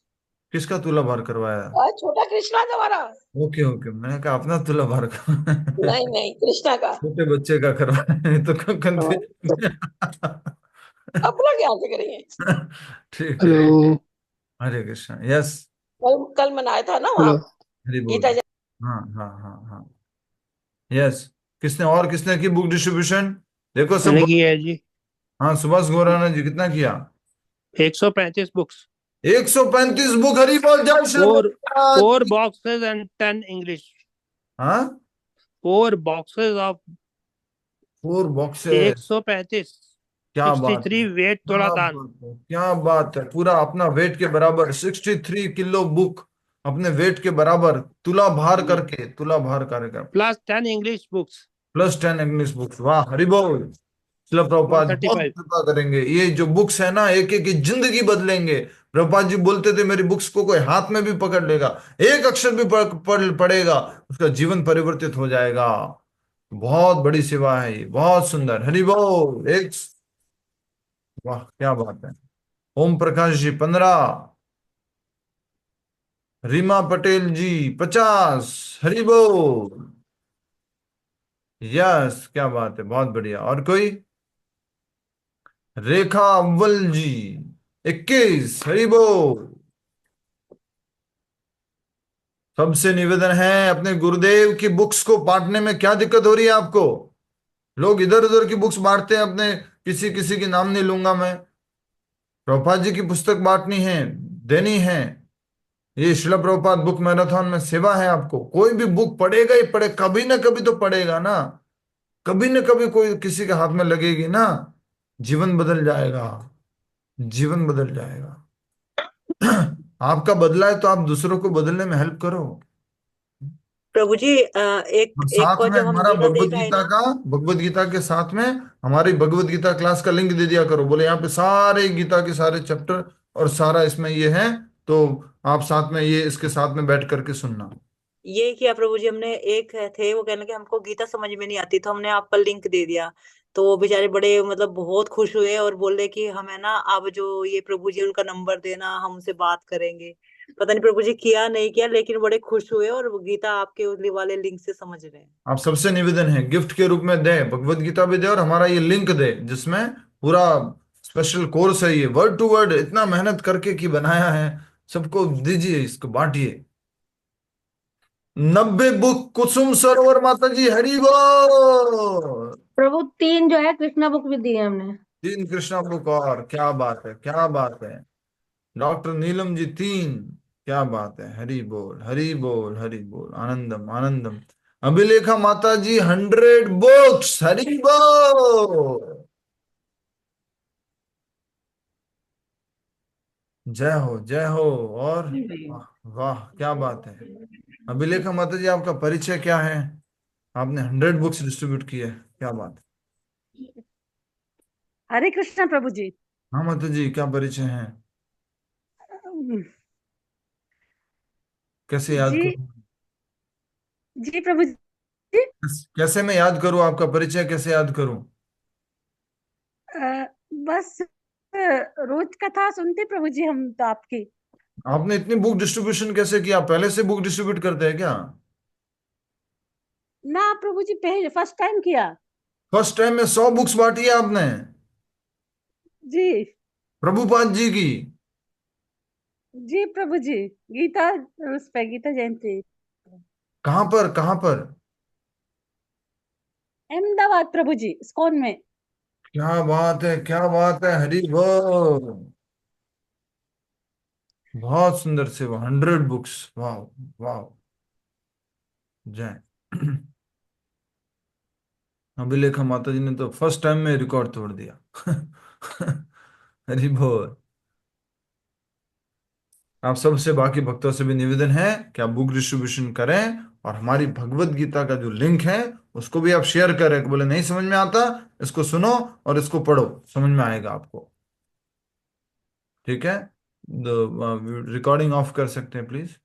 किसका तुला भार करवाया? छोटा कृष्णा का हमारा। ओके ओके, मैंने कहा अपना तुला भार नहीं नहीं, कृष्णा का। छोटे बच्चे का करवाया, ये तो हाँ, कंफ्यूजन। अपना क्या से करेंगे? ठीक है। हेलो। हरे कृष्ण। यस। कल कल मनाया था ना वहाँ हेलो। हरि बोल। गीता हाँ हाँ हाँ हाँ। यस। किसने की बुक डिस्ट्रीब्यूशन? देखो सब। मैंने किया है जी। हाँ, सुभाष गौराना जी कितना किया? 135 बुक्स 135 बुक, हरि बोल, जय श्री और प्रभुपाद 4 की। boxes and 10 English. हाँ, 4 boxes of 4 बॉक्सेस। 135, क्या बात है, 63 वेट तोला क्या दान। बात है, क्या बात है, पूरा अपना वेट के बराबर 63 किलो बुक, अपने वेट के बराबर तुला भार करके plus 10 English books +10 English books. वाह, हरि बोल। शिला प्रभुपाद बहुत 135। कृपा करेंगे, ये जो बुक्स है ना, एक एक की जिंदगी बदलेंगे। प्रभुपाद जी बोलते थे मेरी बुक्स को कोई हाथ में भी पकड़ लेगा, एक अक्षर भी पढ़ेगा, उसका जीवन परिवर्तित हो जाएगा। बहुत बड़ी सेवा है ये, बहुत सुंदर, हरि बोल। वाह, क्या बात है। ओम प्रकाश जी 15, रीमा पटेल जी 50, हरि बोल। यस, क्या बात है, बहुत बढ़िया। और कोई? रेखा अव्वल जी 21, हरि बोल। सबसे निवेदन है, अपने गुरुदेव की बुक्स को बांटने में क्या दिक्कत हो रही है आपको? लोग इधर उधर की बुक्स बांटते हैं, अपने किसी किसी की नाम नहीं लूंगा मैं। प्रभुपाद जी की पुस्तक बांटनी है, देनी है। ये शिला प्रभुपाद बुक मैराथन में सेवा है आपको। कोई भी बुक पढ़ेगा ही पढ़े, कभी ना कभी तो पढ़ेगा ना, कभी ना कभी कोई किसी के हाथ में लगेगी ना, जीवन बदल जाएगा, जीवन बदल जाएगा। आपका बदला है तो आप दूसरों को बदलने में हेल्प करो। प्रभु जी एक और एक साथ बार में जब हम हमारा गीता देख आए ना। भगवत गीता के साथ में हमारी भगवत गीता क्लास का लिंक दे दिया करो, बोले यहाँ पे सारे गीता के सारे चैप्टर और सारा इसमें ये है, तो आप साथ में ये इसके साथ में बैठ करके सुनना। ये किया प्रभु जी, हमने एक थे वो कहने कि हमको गीता समझ में नहीं आती, तो हमने आपका लिंक दे दिया। तो वो बेचारे बड़े मतलब बहुत खुश हुए और बोले कि हमें ना अब जो ये प्रभु जी उनका नंबर देना, हम उनसे बात करेंगे। पता नहीं प्रभु जी किया नहीं किया, लेकिन बड़े खुश हुए और वो गीता आपके उस वाले लिंक से समझ रहे हैं। आप सबसे निवेदन है गिफ्ट के रूप में दे, भगवत गीता भी दे और हमारा ये लिंक दे जिसमें पूरा स्पेशल कोर्स है, ये वर्ड टू वर्ड इतना मेहनत करके की बनाया है। सबको दीजिए, इसको बांटिए। 90 बुक कुसुम सरोवर माता जी, हरि बोल। प्रभु 3 जो है कृष्णा बुक भी दी है हमने। 3 कृष्णा बुक, और क्या बात है, क्या बात है। डॉक्टर नीलम जी 3, क्या बात है, हरि बोल, हरि बोल, हरि बोल, आनंदम आनंदम। अभिलेखा माता जी 100 बुक्स, हरि बोल। जय हो, जय हो। और वाह वाह, क्या बात है। अभिलेखा माता जी, आपका परिचय क्या है? आपने 100 बुक्स डिस्ट्रीब्यूट की है, क्या बात है। हरे कृष्णा प्रभु जी। हाँ माता जी, क्या परिचय है, कैसे याद जी करूं, जी प्रभु जी। कैसे मैं याद करूं, आपका परिचय कैसे याद करूं। बस रोज कथा सुनते प्रभु जी हम तो आपकी। आपने इतनी बुक डिस्ट्रीब्यूशन कैसे किया, पहले से बुक डिस्ट्रीब्यूट करते हैं क्या। ना प्रभु जी, पहले फर्स्ट टाइम किया। फर्स्ट टाइम में 100 बुक्स बांटी है आपने, जी प्रभुपाद जी की। जी प्रभु जी, गीता उस पे गीता जयंती कहाँ पर, कहाँ पर। अहमदाबाद प्रभु जी, स्कॉन में। क्या बात है, क्या बात है, हरी बोल। बहुत सुंदर से वो 100 बुक्स, वाह, वाह, जय। अभिलेखा माता जी ने तो फर्स्ट टाइम में रिकॉर्ड तोड़ दिया। हरी बोल। आप सबसे, बाकी भक्तों से भी निवेदन है कि आप बुक डिस्ट्रीब्यूशन करें, और हमारी भगवत गीता का जो लिंक है उसको भी आप शेयर करें। बोले नहीं समझ में आता, इसको सुनो और इसको पढ़ो, समझ में आएगा आपको। ठीक है, रिकॉर्डिंग ऑफ कर सकते हैं प्लीज।